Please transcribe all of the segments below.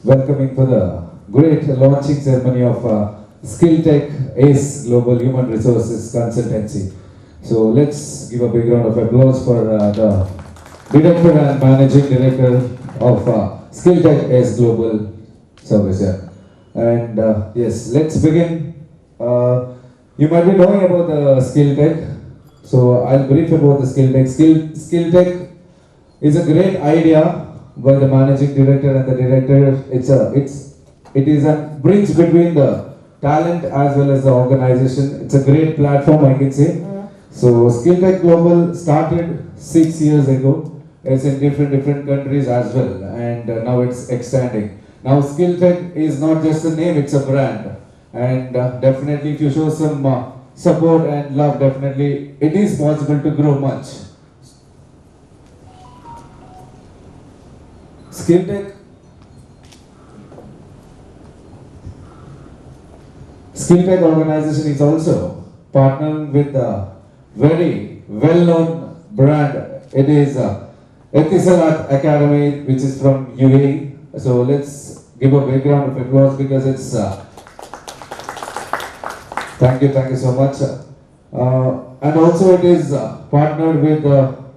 welcoming for the great launching ceremony of Skill Tech ACE Global Human Resources Consultancy. So let's give a big round of applause for the Director and Managing Director of Skill Tech ACE Global Service. And yes, let's begin. You might be knowing about the Skill Tech. So I'll brief about the Skill Tech. Skill Tech is a great idea by the managing director and the director. It is a bridge between the talent as well as the organization. It's a great platform, I can say. So Skill Tech Global started 6 years ago. It's in different countries as well, and now it's expanding. Now Skill Tech is not just a name; it's a brand, and definitely if you show some support and love, definitely it is possible to grow much. Skill Tech organization is also partnering with a very well-known brand. It is Etisalat Academy, which is from UAE. So let's give a big round of applause because it's. Thank you so much. And also it is partnered with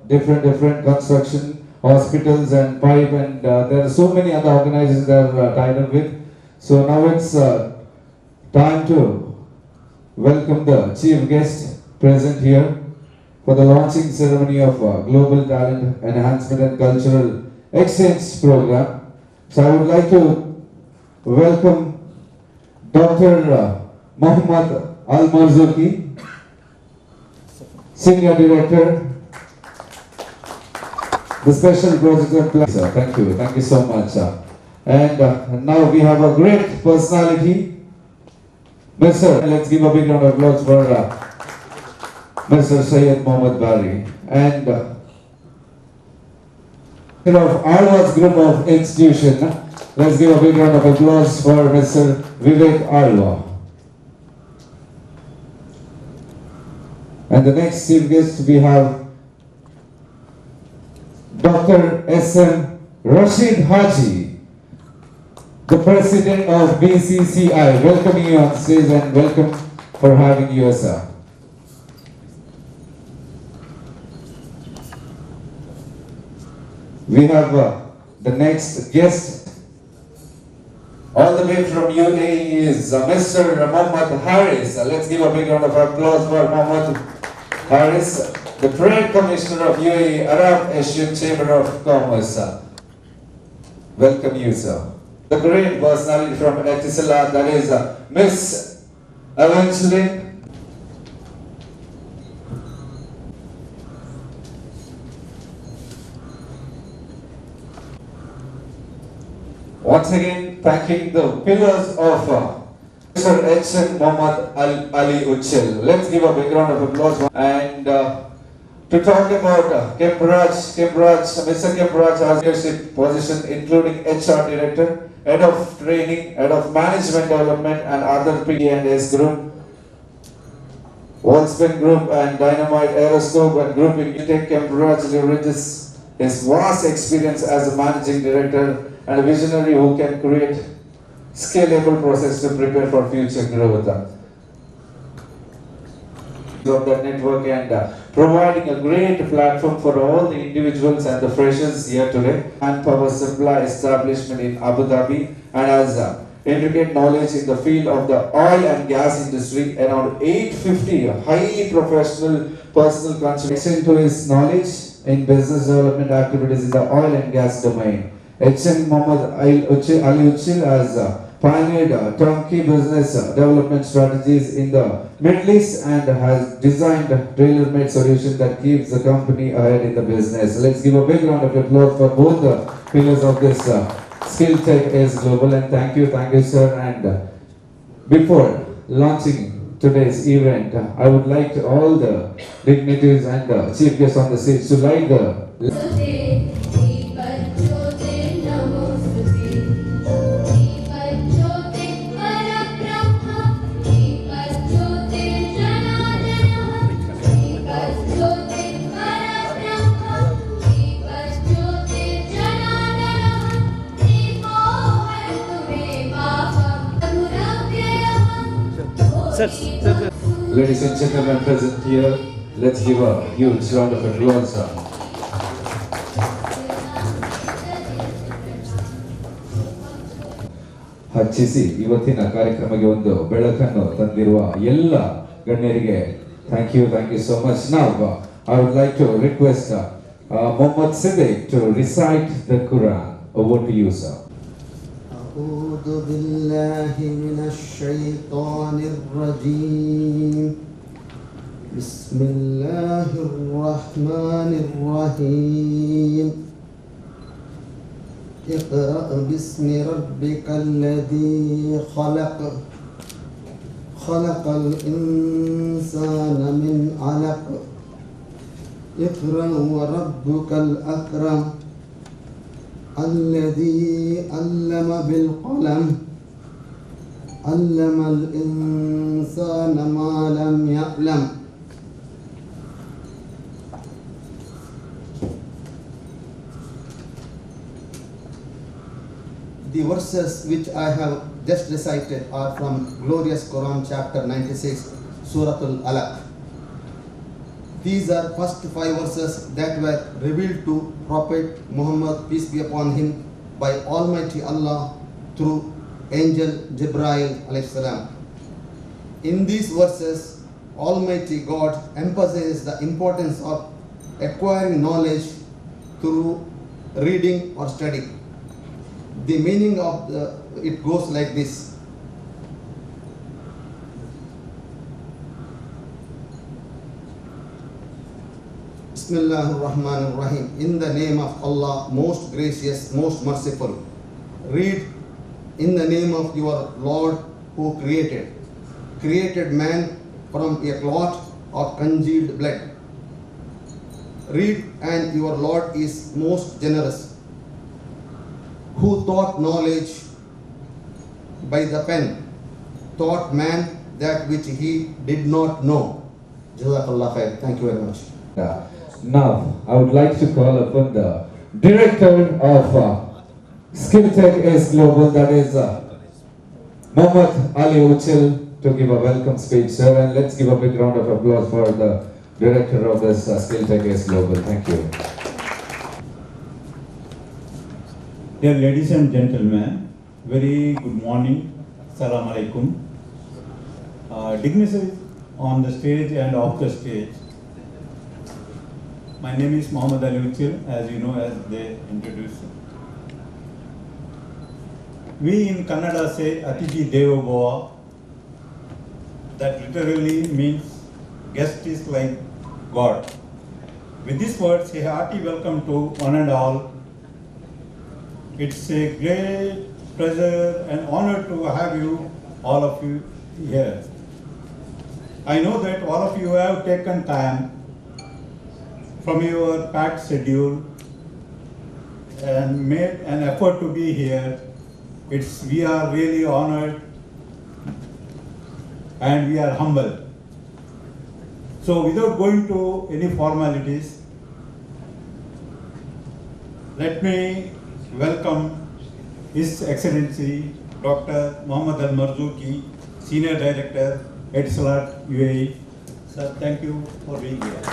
different construction hospitals and pipe, and there are so many other organizations that are tied up with. So now it's time to welcome the chief guest present here for the launching ceremony of Global Talent Enhancement and Cultural Exchange Program. So I would like to welcome Dr. Mohammad Al-Marzuki, Senior Director, the Special Project and Plan. Sir, thank you so much. And now we have a great personality, Mr. Let's give a big round of applause for Mr. Syed Mohammad Bari, and of Alwa's group of institution. Let's give a big round of applause for Mr. Vivek Alwa. And the next chief guest we have Dr. S.M. Rashid Haji, the President of BCCI. Welcoming you on stage and welcome for having you, sir. We have the next guest, all the way from UAE, is Mr. Mohammad Haris. Let's give a big round of applause for Mohammad Haris, the Trade Commissioner of UAE Arab Asian Chamber of Commerce. Welcome you, sir. The great personality from Etisalat, that is Miss Evangeline. Once again, thanking the pillars of Mr. H. Muhammad Ali Uchil. Let's give a big round of applause. And to talk about Kempraj, Mr. Kempraj has leadership position including HR Director, Head of Training, Head of Management Development and other P&S Group, Wallspin Group and Dynamite Aeroscope and Group in Tech. Kempraj leverages his vast experience as a Managing Director and a visionary who can create scalable process to prepare for future growth of the network, and providing a great platform for all the individuals and the freshers here today. And power supply establishment in Abu Dhabi, and has intricate knowledge in the field of the oil and gas industry. Around 850 highly professional personal contribution to his knowledge in business development activities in the oil and gas domain. H.M. Muhammad Ali Uchil has pioneered turnkey business development strategies in the Middle East and has designed tailor-made solutions that keeps the company ahead in the business. Let's give a big round of applause for both the pillars of this Skill Tech ACE Global, and thank you sir. And before launching today's event, I would like to all the dignitaries and the chief guests on the stage to light the Ladies and gentlemen present here, let's give a huge round of applause. ಹಚ್ಚಿಸಿ ಇವತ್ತಿನ ಕಾರ್ಯಕ್ರಮಕ್ಕೆ ಒಂದು ಬೆಳಕನ್ನು ತಂದಿರುವ ಎಲ್ಲ ಗಣ್ಯರಿಗೆ thank you so much. Now I would like to request Mohammed Siddiq to recite the Quran. Over to you, sir. أعوذ بالله من الشيطان الرجيم بسم الله الرحمن الرحيم اقرأ باسم ربك الذي خلق الإنسان من علق اقرأ وربك الأكرم الذي علم بالقلم علم الإنسان ما لم يعلم. The verses which I have just recited are from glorious Quran chapter 96, Surah Al-Alaq. These are first 5 verses that were revealed to Prophet Muhammad, peace be upon him, by Almighty Allah through Angel Jibreel alayhi salam. In these verses, Almighty God emphasizes the importance of acquiring knowledge through reading or study. The meaning of it goes like this. Bismillahirrahmanirrahim. In the name of Allah, most gracious, most merciful. Read in the name of your Lord who created man from a clot of congealed blood. Read, and your Lord is most generous, who taught knowledge by the pen, taught man that which he did not know. Jazakallah khair. Thank you very much. Now, I would like to call upon the director of Skill Tech Ace Global, that is Mohammed Ali Uchil, to give a welcome speech, sir. And let's give a big round of applause for the director of this Skill Tech Ace Global. Thank you. Dear ladies and gentlemen, very good morning. Assalamu alaikum. Dignitaries on the stage and off the stage. My name is Mohammed Ali Uchil, as you know, as they introduced. We in Kannada say Atiji Devo Bhava. That literally means guest is like God. With these words, a hearty welcome to one and all. It's a great pleasure and honor to have you, all of you, here. I know that all of you have taken time from your packed schedule and made an effort to be here. We are really honored and we are humble. So without going to any formalities, let me welcome His Excellency Dr. Mohammed Al-Marzouki, Senior Director, Etisalat, UAE. Sir, thank you for being here.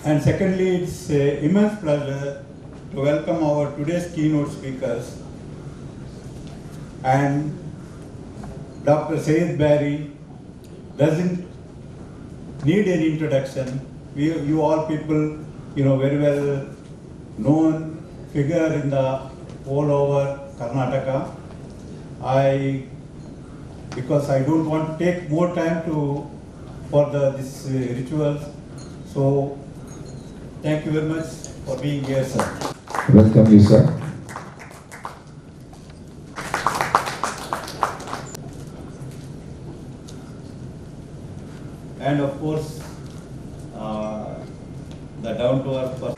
And secondly, it's an immense pleasure to welcome our today's keynote speakers and Dr. Sayed Barry doesn't need any introduction. You all people, very well known figure in the all over Karnataka. Because I don't want to take more time for this rituals. So thank you very much for being here, sir. Welcome you, sir. And of course, the down-to-earth person.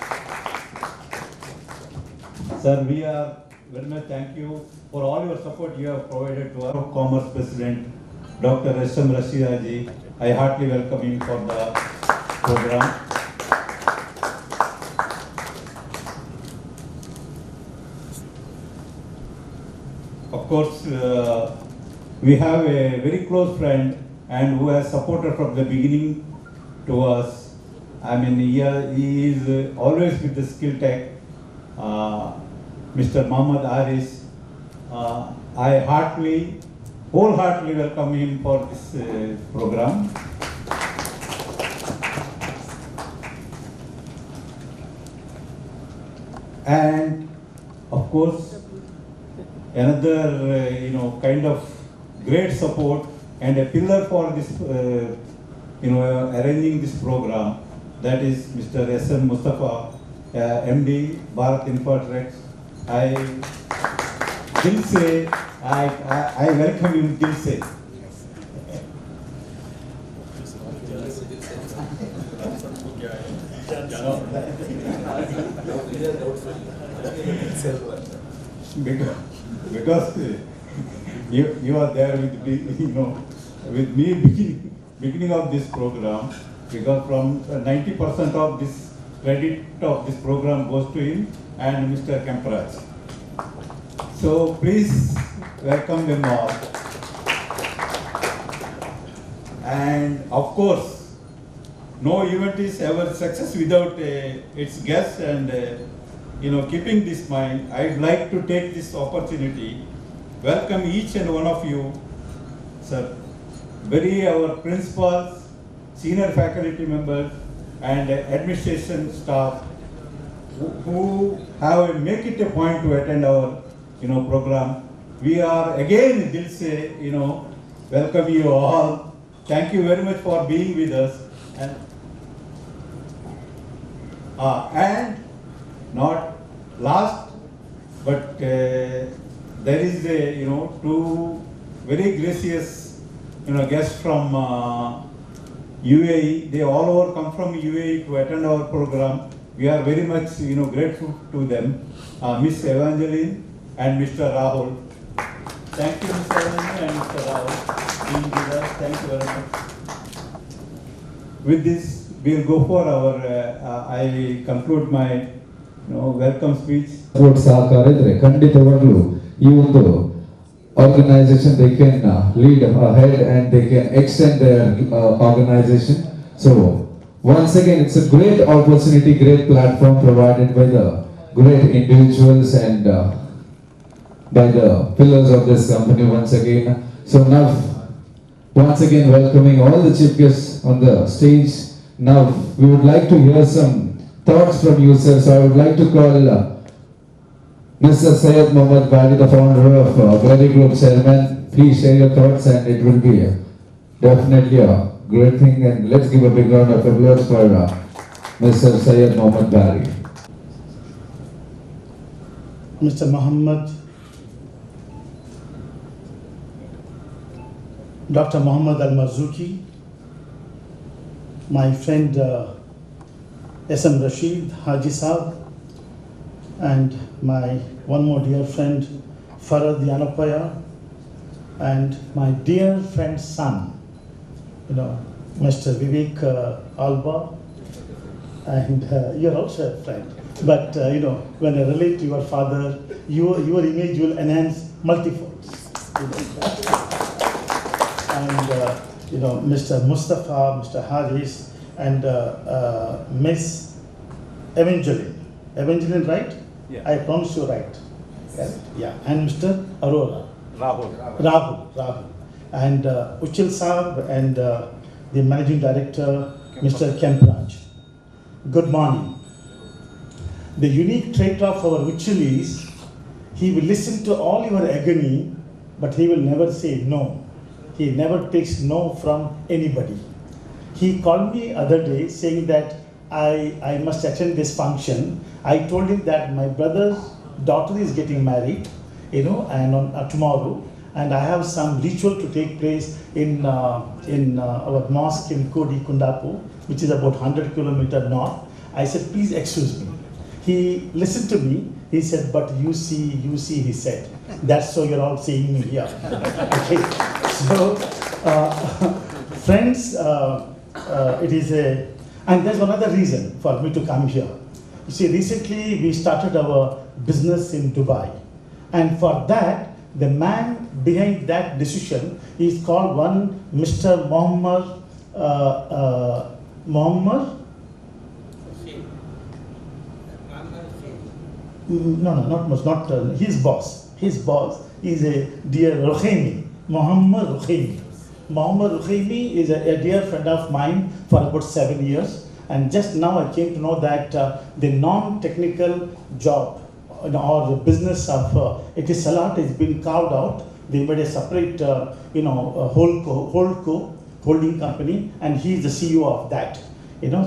Sir, we are very much thank you for all your support you have provided to our Commerce President, Dr. S.M. Rashida ji. I heartily welcome him for the program. of course, we have a very close friend and who has supported from the beginning to us. I mean, he is always with the skill tech, Mr. Muhammad Aris. I wholeheartedly welcome him for this program. And of course, another kind of great support and a pillar for this arranging this program, that is Mr. S.M. Mustafa, MD Bharat Infotech. I welcome him, Dil se. Because you are there with me beginning of this program, because from 90% of this credit of this program goes to him and Mr. Kempraj. So please welcome them all. And of course, no event is ever success without its guests, and keeping this in mind, I'd like to take this opportunity, welcome each and one of you, sir, our principals, senior faculty members, and administration staff who have make it a point to attend our program. We are again, Dil se, welcome you all. Thank you very much for being with us. And not last, but there is two very gracious guests from UAE. They all over come from UAE to attend our program. We are very much grateful to them, Miss Evangeline and Mr. Rahul. Thank you, Mr. Evangeline and Mr. Rahul, being with us. Thank you very much. With this, we'll go for our. I conclude my welcome speech. ಸಹಕಾರಿದ್ರೆ ಖಂಡಿತವಾಗ್ಲೂ ಈ ಒಂದು organization they can lead ahead and they can extend their organization. So once again, it's a great opportunity, great platform provided by the great individuals and by the pillars of this company once again. So now, once again welcoming all the chief guests on the stage. Now we would like to hear some thoughts from you, sir. So I would like to call Mr. Syed Mohammad Bali, the founder of Glory Group Chairman. Please share your thoughts, and it will be definitely a great thing. And let's give a big round of applause for Mr. Syed Mohammad Bali. Mr. Muhammad, Dr. Muhammad Al-Marzuki, my friend S.M. Rashid Haji Saab, and my one more dear friend Farad Yanapaya, and my dear friend's son, Mr. Vivek Alba, and you're also a friend. But when I relate to your father, your image will enhance multifolds. And Mr. Mustafa, Mr. Haris, and Miss Evangeline. Evangeline, right? Yeah. I promise you right. Yes. Yeah. And Mr. Arora. Rahul. And Uchil Saab and the Managing Director, Mr. Kempraj. Good morning. The unique trait of our Uchil is he will listen to all your agony, but he will never say no. He never takes no from anybody. He called me other day saying that I must attend this function. I told him that my brother's daughter is getting married, and on tomorrow, and I have some ritual to take place in our mosque in Kodi Kundapu, which is about 100 kilometers north. I said, please excuse me. He listened to me. He said, but you see, he said. That's so you're all seeing me here. Okay. So, friends, it is and there's another reason for me to come here. You see, recently we started our business in Dubai. And for that, the man behind that decision is called one Mr. Mohammed. Not his boss. His boss is a dear Ruhaimi, Mohammed Ruhaimi. Mohammed Ruhaimi is a dear friend of mine for about 7 years. And just now I came to know that the non-technical job or the business of Etisalat has been carved out. They made a separate, holding company, and he is the CEO of that.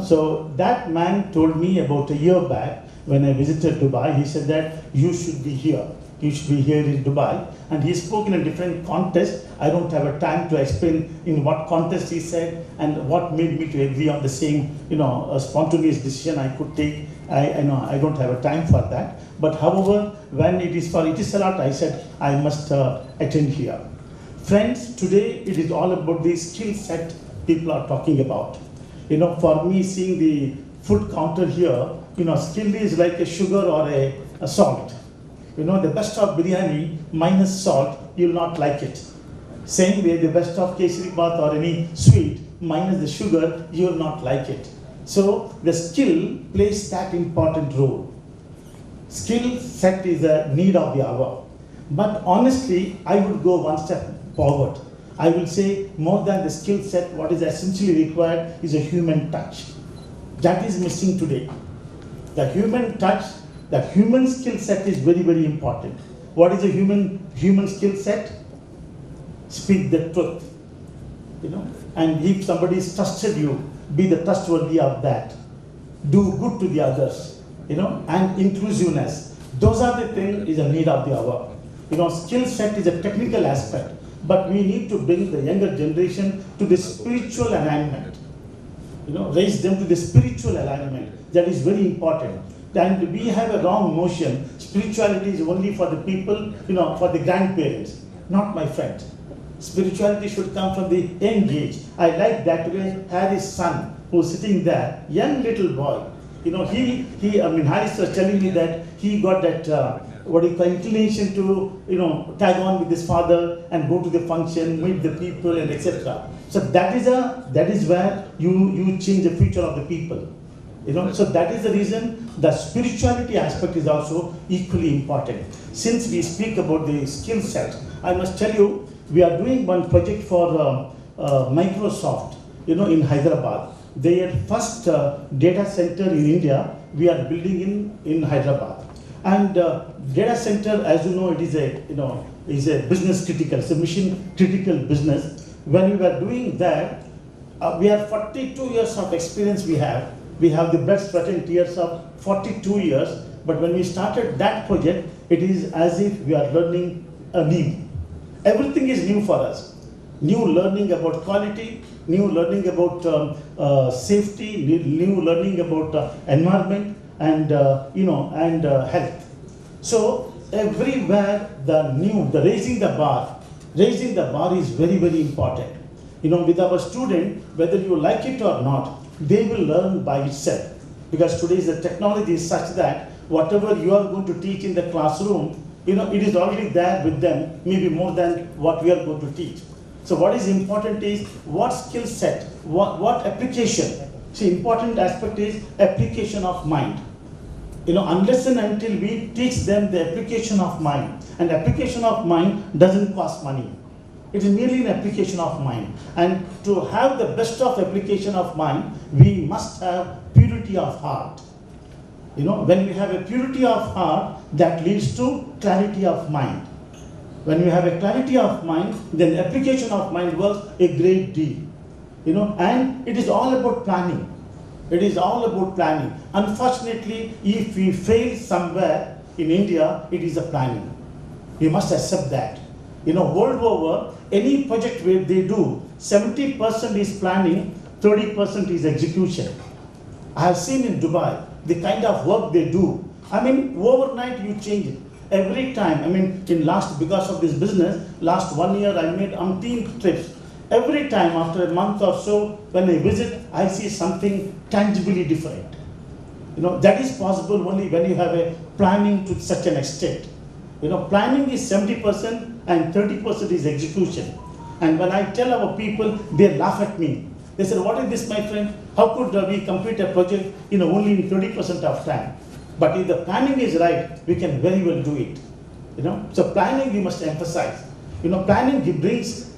So that man told me about a year back when I visited Dubai. He said that you should be here. You should be here in Dubai. And he spoke in a different context. I don't have a time to explain in what context he said and what made me to agree on the same, spontaneous decision I could take. I don't have a time for that. But however, when it is for Etisalat, I said I must attend here. Friends, today it is all about the skill set people are talking about. For me, seeing the food counter here, skill is like a sugar or a salt. The best of biryani minus salt, you will not like it. Same way, the best of kesari bath or any sweet minus the sugar, you will not like it. So the skill plays that important role. Skill set is a need of the hour. But honestly, I would go one step forward. I will say more than the skill set, what is essentially required is a human touch. That is missing today. The human touch, the human skill set is very, very important. What is a human skill set? Speak the truth. And if somebody is trusted you, be the trustworthy of that. Do good to the others, and inclusiveness. Those are the things is a need of the hour. Skill set is a technical aspect, but we need to bring the younger generation to the spiritual alignment. Raise them to the spiritual alignment. That is very important. And we have a wrong notion. Spirituality is only for the people, for the grandparents. Not my friend. Spirituality should come from the young age. I like that way Harry's son, who's sitting there, young little boy. Harris was telling me that he got that inclination to tag on with his father and go to the function, meet the people, and etc. So that is where you change the future of the people. So that is the reason the spirituality aspect is also equally important. Since we speak about the skill set, I must tell you, we are doing one project for Microsoft, in Hyderabad. Their first data center in India, we are building in Hyderabad. And data center, as you know, it is a business critical, it's a mission critical business. When we were doing that, we have 42 years of experience we have. We have the blood, sweat and tears of 42 years. But when we started that project, it is as if we are learning anew. Everything is new for us. New learning about quality, new learning about safety, new learning about environment and health. So everywhere the raising the bar is very, very important. With our student, whether you like it or not, they will learn by itself. Because today's the technology is such that whatever you are going to teach in the classroom, it is already there with them, maybe more than what we are going to teach. So what is important is what skill set, what application. See, important aspect is application of mind. Unless and until we teach them the application of mind, and application of mind doesn't cost money. It is merely an application of mind. And to have the best of application of mind, we must have purity of heart. When we have a purity of heart, that leads to clarity of mind. When we have a clarity of mind, then application of mind works a great deal. And it is all about planning. It is all about planning. Unfortunately, if we fail somewhere in India, it is a planning. We must accept that. World over, any project where they do, 70% is planning, 30% is execution. I have seen in Dubai the kind of work they do. Overnight you change it. Every time, because of this business, last 1 year I made umpteen trips. Every time after a month or so, when I visit, I see something tangibly different. That is possible only when you have a planning to such an extent. Planning is 70% and 30% is execution. And when I tell our people, they laugh at me. They said, what is this, my friend? How could we complete a project only in 30% of time? But if the planning is right, we can very well do it. So planning we must emphasize. Planning brings,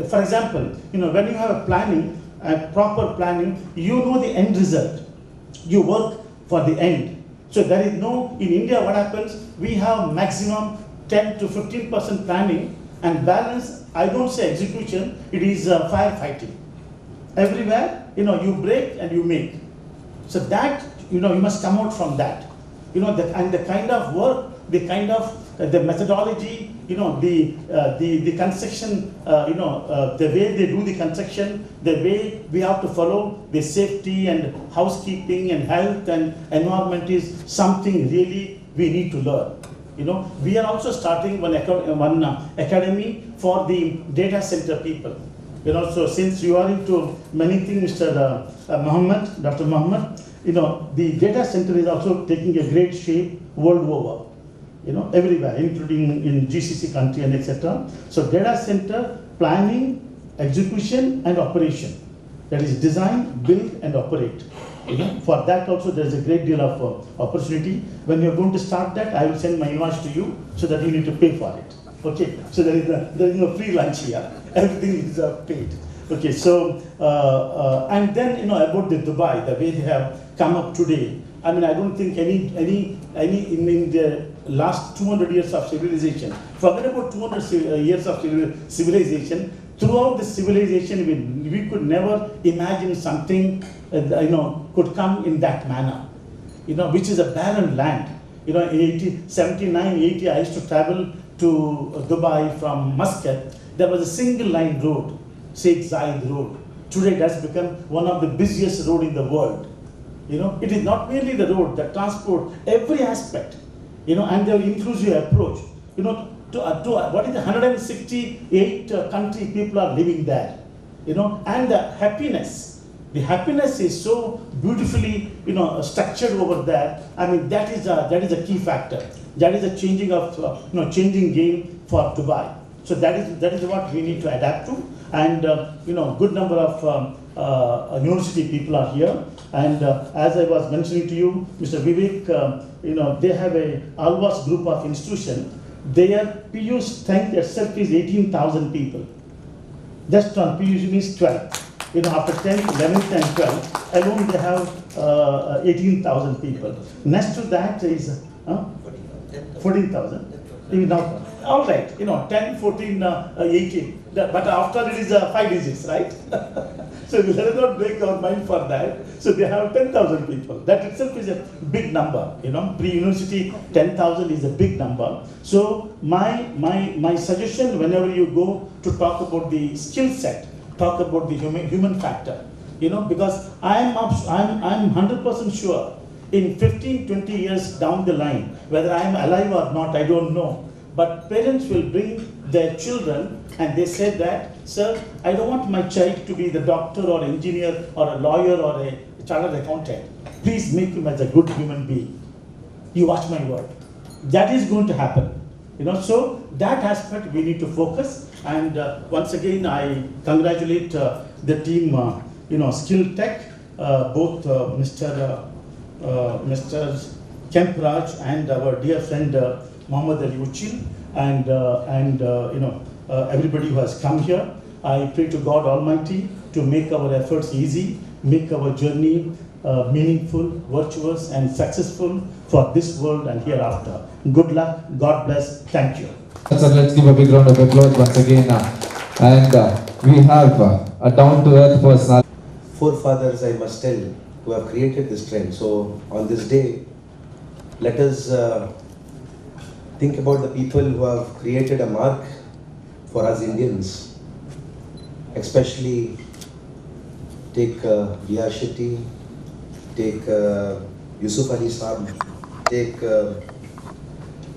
for example, when you have a planning, a proper planning, you know the end result. You work for the end. So there is no, in India what happens, we have maximum 10 to 15% planning and balance, I don't say execution, it is firefighting. Everywhere, you break and you make. So that, you must come out from that. And the kind of work, the kind of, the methodology, the construction, the way they do the construction, the way we have to follow the safety and housekeeping and health and environment is something really we need to learn. We are also starting one academy for the data center people. So since you are into many things, Mr. Dr. Muhammad, the data center is also taking a great shape world over. Everywhere, including in GCC country and etc. So data center planning, execution and operation. That is design, build and operate. For that also there is a great deal of opportunity. When you are going to start that, I will send my invoice to you so that you need to pay for it. Okay, so there is no free lunch here. Everything is paid. Okay, so and then about the Dubai, the way they have come up today. I mean, I don't think any in the last 200 years of civilization. Forget about 200 years of civilization. Throughout the civilization, we could never imagine something could come in that manner. Which is a barren land. In 79, 80, I used to travel to Dubai from Muscat. There was a single line road, Sheikh Zayed Road. Today that's become one of the busiest road in the world. It is not merely the road, the transport, every aspect, and the inclusive approach. To what is the 168 country people are living there, and the happiness is so beautifully, structured over there. I mean, that is a key factor. That is a changing of, changing game for Dubai. So that is what we need to adapt to. And, good number of university people are here. And as I was mentioning to you, Mr. Vivek, they have a Alwas group of institution. Their PU strength itself is 18,000 people. Just on PU means 12. After 10th, 11th and 12th, alone they have 18,000 people. Next to that is 14,000. Now, all right, 10, 14, 18. But after it is 5 digits, right? So we let us not break our mind for that. So they have 10,000 people. That itself is a big number. Pre-university 10,000 is a big number. So my suggestion, whenever you go to talk about the skill set, talk about the human factor. Because I'm 100% sure in 15, 20 years down the line, whether I'm alive or not, I don't know. But parents will bring their children and they say that, sir, I don't want my child to be the doctor or engineer or a lawyer or a chartered accountant. Please make him as a good human being. You watch my word. That is going to happen. So that aspect we need to focus. And once again, I congratulate the team, Skill Tech, both Mr. Kempraj and our dear friend Muhammad Ali Uchil, and everybody who has come here. I pray to God Almighty to make our efforts easy, make our journey meaningful, virtuous, and successful for this world and hereafter. Good luck. God bless. Thank you. So let's give a big round of applause once again. And we have a down-to-earth personality. Forefathers, I must tell, who have created this trend. So on this day, let us think about the people who have created a mark for us Indians. Especially take B.R. Shetty, take Yusuf Ali Saab, take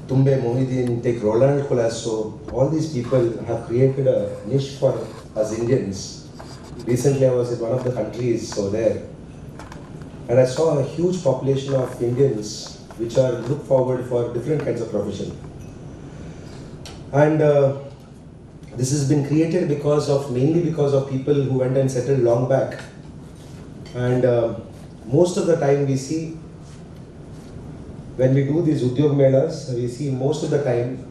Tumbe Mohideen, take Roland Colasso. All these people have created a niche for us Indians. Recently I was in one of the countries over there, and I saw a huge population of Indians which are look forward for different kinds of profession. And this has been created mainly because of people who went and settled long back. And most of the time we see, when we do these Udyog Melas, we see most of the time,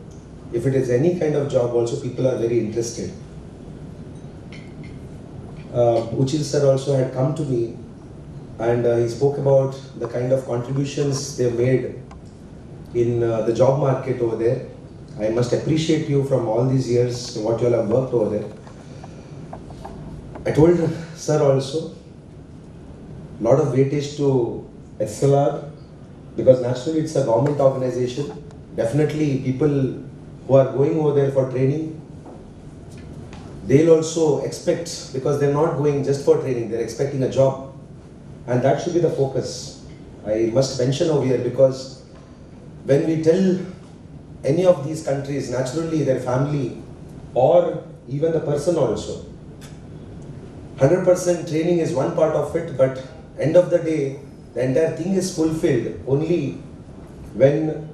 if it is any kind of job also, people are very interested. Uchil sir also had come to me and he spoke about the kind of contributions they made in the job market over there. I must appreciate you from all these years, what you all have worked over there. I told sir also, lot of weightage to SLR, because naturally it's a government organization. Definitely people who are going over there for training, they'll also expect, because they're not going just for training, they're expecting a job. And that should be the focus. I must mention over here, because when we tell any of these countries, naturally their family or even the person also, 100% training is one part of it, but end of the day, the entire thing is fulfilled only when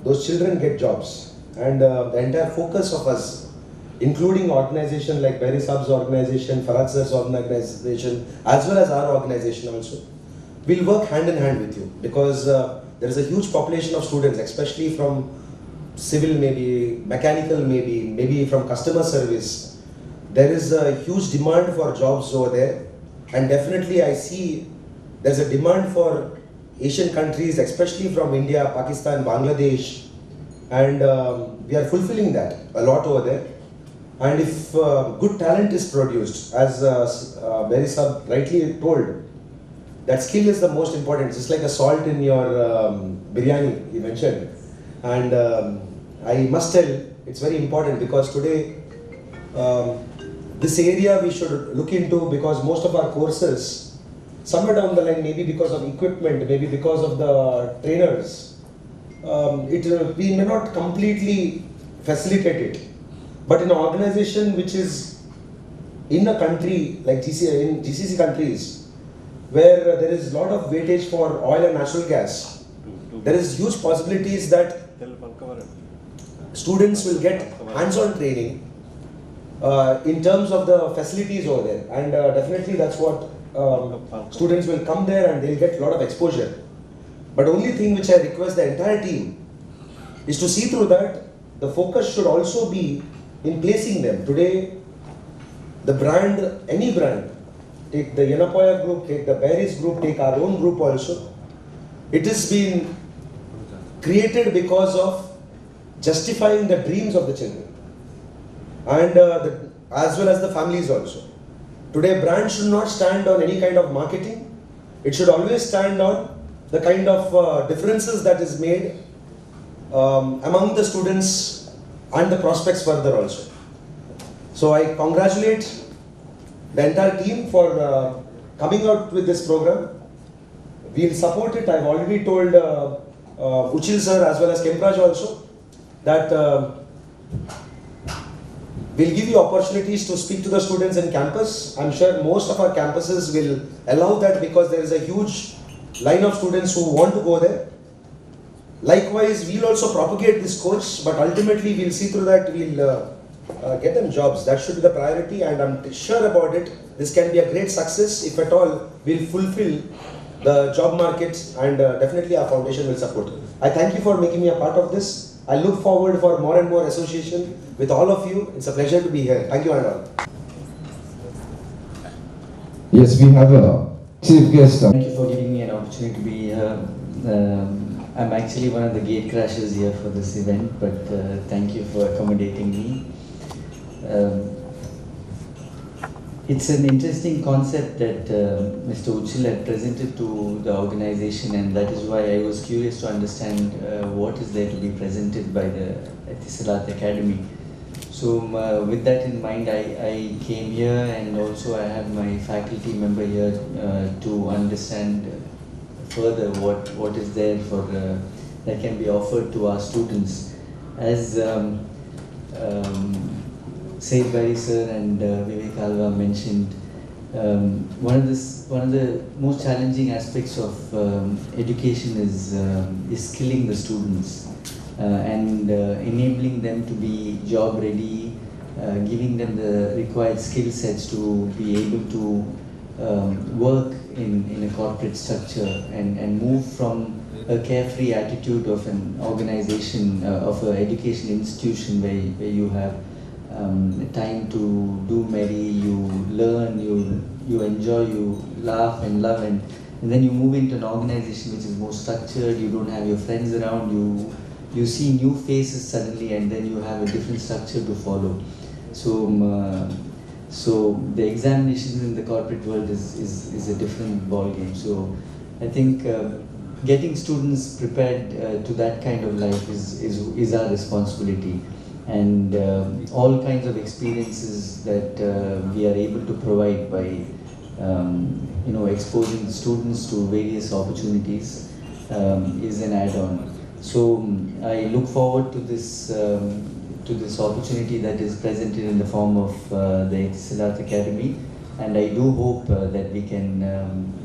those children get jobs. And the entire focus of us, including organization like Barry Saab's organization, Farad sir's organization, as well as our organization also, will work hand in hand with you, because there is a huge population of students, especially from civil, maybe mechanical, maybe from customer service. There is a huge demand for jobs over there, and definitely I see there's a demand for Asian countries, especially from India, Pakistan, Bangladesh, and we are fulfilling that a lot over there. And if good talent is produced, as Barry Saab rightly told, that skill is the most important. It's like a salt in your biryani, he mentioned. And I must tell, it's very important, because today this area we should look into, because most of our courses, somewhere down the line, maybe because of equipment, maybe because of the trainers, we may not completely facilitate it. But in an organization which is in a country like in GCC countries, where there is a lot of weightage for oil and natural gas, there is huge possibilities that students will get hands-on training in terms of the facilities over there. And definitely that's what students will come there and they'll get a lot of exposure. But only thing which I request the entire team is to see through that the focus should also be in placing them. Today, the brand, any brand, take the Yenapoya group, take the Barry's group, take our own group also, it has been created because of justifying the dreams of the children, and as well as the families also. Today, brand should not stand on any kind of marketing. It should always stand on the kind of differences that is made among the students and the prospects further also. So I congratulate the entire team for coming out with this program. We'll support it. I've already told Uchil sir as well as Kempraj also that we'll give you opportunities to speak to the students in campus. I'm sure most of our campuses will allow that, because there is a huge line of students who want to go there. Likewise, we'll also propagate this course, but ultimately we'll see through that, we'll get them jobs. That should be the priority, and I'm sure about it. This can be a great success if at all we'll fulfill the job market, and definitely our foundation will support it. I thank you for making me a part of this. I look forward for more and more association with all of you. It's a pleasure to be here. Thank you and all. Yes, we have a chief guest. Thank you for giving me an opportunity to be here. I'm actually one of the gate crashers here for this event, but thank you for accommodating me. It's an interesting concept that Mr. Uchil had presented to the organization, and that is why I was curious to understand what is there to be presented by the Etisalat Academy. So with that in mind, I came here, and also I have my faculty member here to understand further what is there for that can be offered to our students. As Said Barry sir and Vivek Alva mentioned, one of the most challenging aspects of education is skilling the students. and enabling them to be job ready, giving them the required skill sets to be able to work in a corporate structure and move from a carefree attitude of an organization, of an education institution where you have time to do merry, you learn, you enjoy, you laugh and love, and then you move into an organization which is more structured, you don't have your friends around, you see new faces suddenly, and then you have a different structure to follow. So the examinations in the corporate world is a different ball game. So I think getting students prepared to that kind of life is our responsibility, and all kinds of experiences that we are able to provide by exposing the students to various opportunities is an add-on. So I look forward to this opportunity that is presented in the form of the Etisalat Academy, and I do hope that we can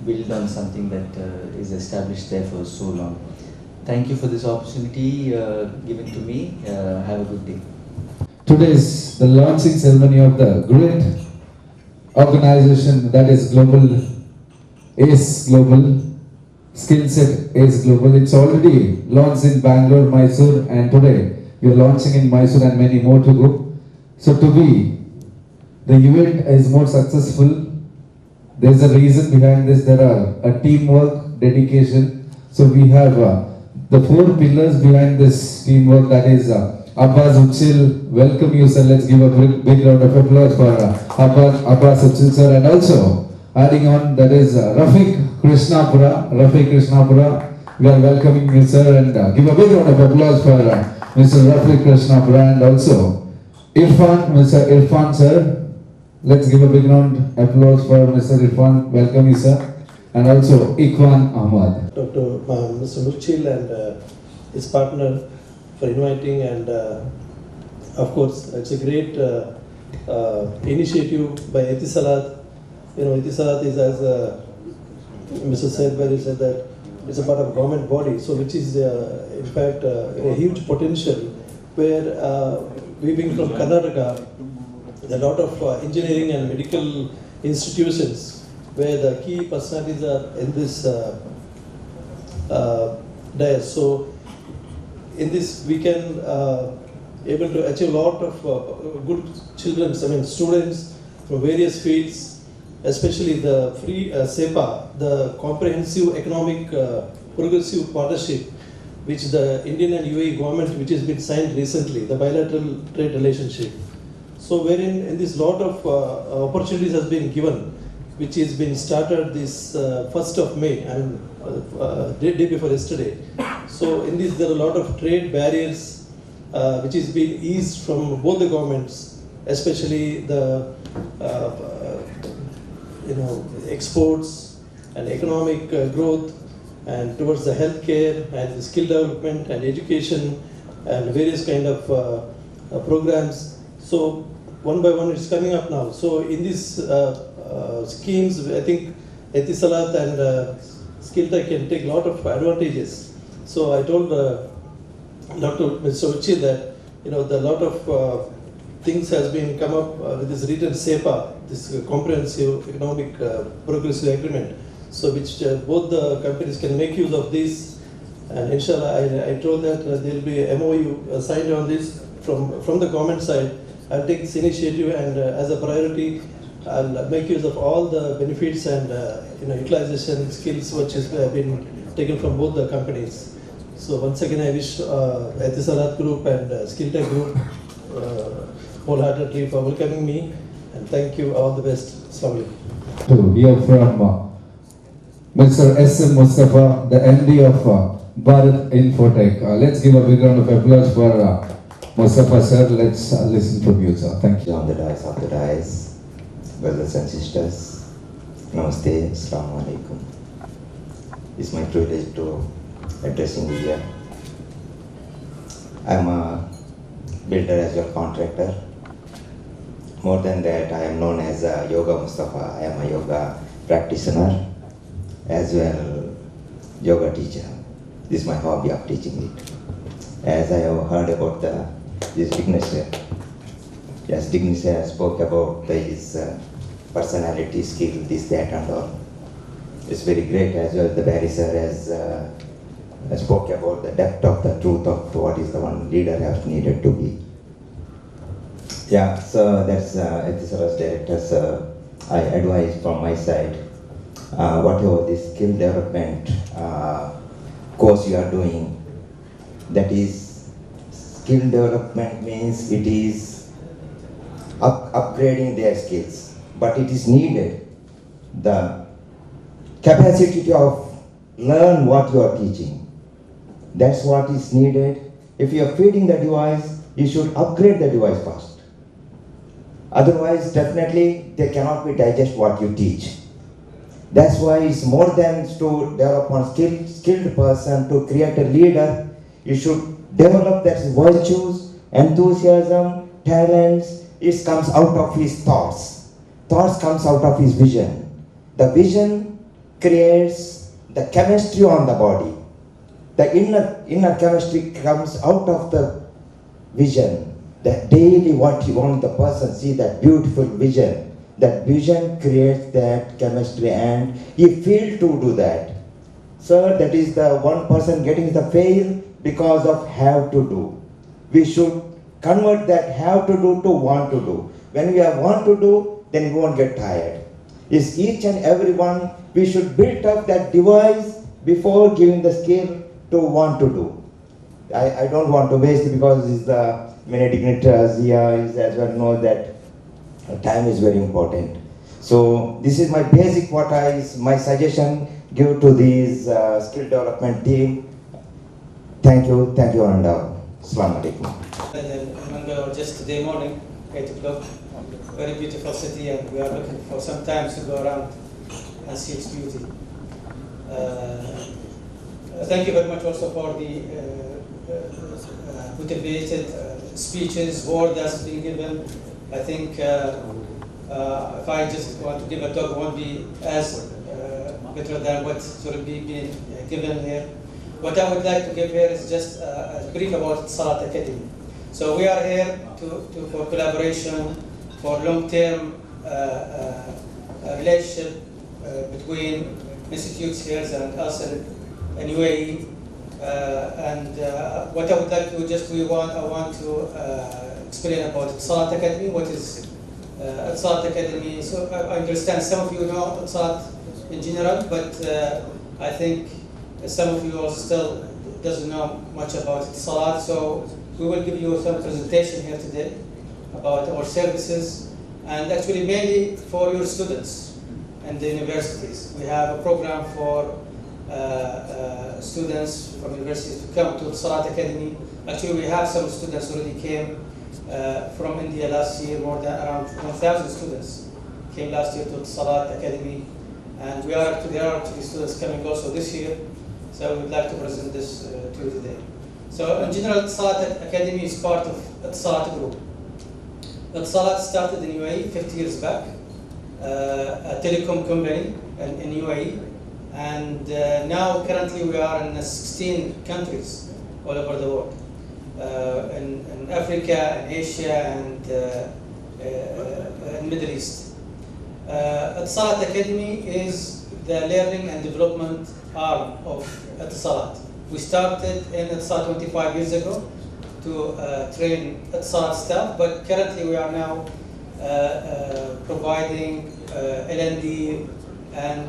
build on something that is established there for so long. Thank you for this opportunity given to me. Have a good day. Today is the launching ceremony of the great organization that is ACE Global, Skillset ACE Global. It's already launched in Bangalore, Mysore, and today you're launching in Mysore and many more to go. So the event is more successful. There's a reason behind this. There are a teamwork, dedication. So we have the 4 pillars behind this teamwork. That is Abbas Uchil. Welcome you, sir. Let's give a big round of applause for Abbas Uchil, sir. And also adding on, that is Rafiq Krishnapura. We are welcoming you, sir, and give a big round of applause for Mr. Rafiq Krishnapura, and also Mr. Irfan, sir. Let's give a big round of applause for Mr. Irfan. Welcome you, sir. And also Ikwan Ahmad. Dr. Mr. Uchil and his partner for inviting, and of course it's a great initiative by Etisalat. Etisalat is, as Mr. Saidbari said, that it's a part of government body, so which is in fact a huge potential, where we being from Karnataka, there are a lot of engineering and medical institutions where the key personalities are in this dais. So in this we can able to achieve a lot of good students from various fields, especially the free SEPA, the Comprehensive Economic Progressive Partnership, which the Indian and UAE government, which has been signed recently, the bilateral trade relationship. So wherein in this lot of opportunities has been given, which has been started this 1st of May, day before yesterday. So in this there are a lot of trade barriers which is being eased from both the governments, especially the exports and economic growth, and towards the healthcare and the skill development and education and various kind of programs. So one by one it's coming up now. So in these schemes, I think Etisalat and Skilltech can take a lot of advantages. So I told Dr. Mr. Uchi that the lot of things has been come up with this written SEPA, this Comprehensive Economic Progressive Agreement. So which both the companies can make use of this, and inshallah I told that there will be a MOU signed on this from the government side. I'll take this initiative, and as a priority I'll make use of all the benefits and utilization skills which has been taken from both the companies. So once again I wish Etisalat Group and Skilltech Group wholeheartedly for welcoming me, and thank you, all the best. Assalamu alaikum. To hear from Mr. S.M. Mustafa, the MD of Bharat Infotech. Let's give a big round of applause for Mustafa, sir. Let's listen from you, sir. Thank you. On the dais, brothers and sisters, Namaste, Assalamu alaikum. It's my privilege to addressing you here. I'm a builder as well contractor. More than that, I am known as a Yoga Mustafa. I am a yoga practitioner, as well yoga teacher. This is my hobby of teaching it. as I have heard about this Dignesha. Yes, Dignesha spoke about his personality, skill, this, that, and all. It's very great as well. The barrister has spoke about the depth of the truth of what is the one leader has needed to be. Yeah, so that's Ethicals Director, sir. I advise from my side, whatever the skill development course you are doing, that is, skill development means it is upgrading their skills, but it is needed the capacity of learn what you are teaching. That's what is needed. If you are feeding the device, you should upgrade the device first. Otherwise, definitely, they cannot be digest what you teach. That's why it's more than to develop one skilled person to create a leader. You should develop that virtues, enthusiasm, talents. It comes out of his thoughts. Thoughts comes out of his vision. The vision creates the chemistry on the body. The inner chemistry comes out of the vision. That daily what you want the person see, that beautiful vision. That vision creates that chemistry and he failed to do that. Sir, that is the one person getting the fail because of have to do. We should convert that have to do to want to do. When we have want to do, then we won't get tired. Is each and every one, we should build up that device before giving the skill to want to do. I don't want to waste it because it's the many dignitaries here is as well know that time is very important. So this is my basic my suggestion give to this skill development team. Thank you and Assalamu alaikum. In Mangaluru just today morning, 8 o'clock. Very beautiful city, and we are looking for some time to go around and see its beauty. Thank you very much also for the motivated speeches, words that's been given. I think if I just want to give a talk, it won't be as better than what sort of being given here. What I would like to give here is just a brief about Salat Academy. So we are here for collaboration, for long-term relationship between institutes here and us in UAE. What I would like to I want to explain about Salat Academy. What is Salat Academy? So I understand some of you know Salat in general, but I think some of you also still doesn't know much about Salat. So we will give you some presentation here today about our services, and actually mainly for your students and the universities. We have a program for students from universities to come to the Salat Academy. Actually, we have some students already came from India last year. More than around 1,000 students came last year to the Salat Academy, and there are actually students coming also this year. So we would like to present this to you today. So in general, Salat Academy is part of the Salat group. The Salat started in UAE 50 years back, a telecom company in UAE. And now currently we are in 16 countries all over the world, in Africa, in Asia, and in Middle East. Salat Academy is the learning and development arm of Salat. We started in Salat 25 years ago to train Salat staff, but currently we are now providing L&D and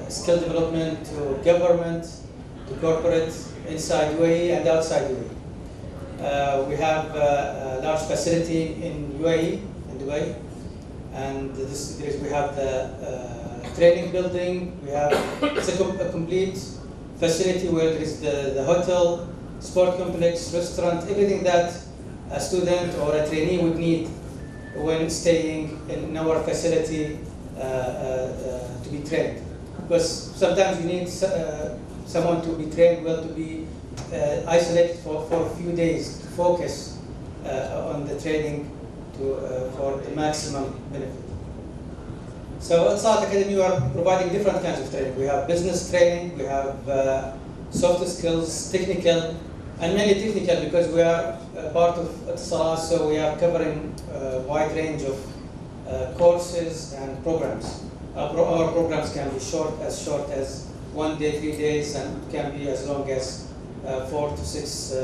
skill development to government, to corporate inside UAE and outside UAE. We have a large facility in UAE, in Dubai, and we have the training building. We have a complete facility where there is the hotel, sport complex, restaurant, everything that a student or a trainee would need when staying in our facility to be trained. Because sometimes you need someone to be trained well, to be isolated for a few days to focus on the training for the maximum benefit. So at Salat Academy we are providing different kinds of training. We have business training, we have soft skills, technical, and mainly technical because we are part of Etisalat, so we are covering a wide range of courses and programs. Our programs can be short as 1 day, 3 days, and can be as long as 4 to 6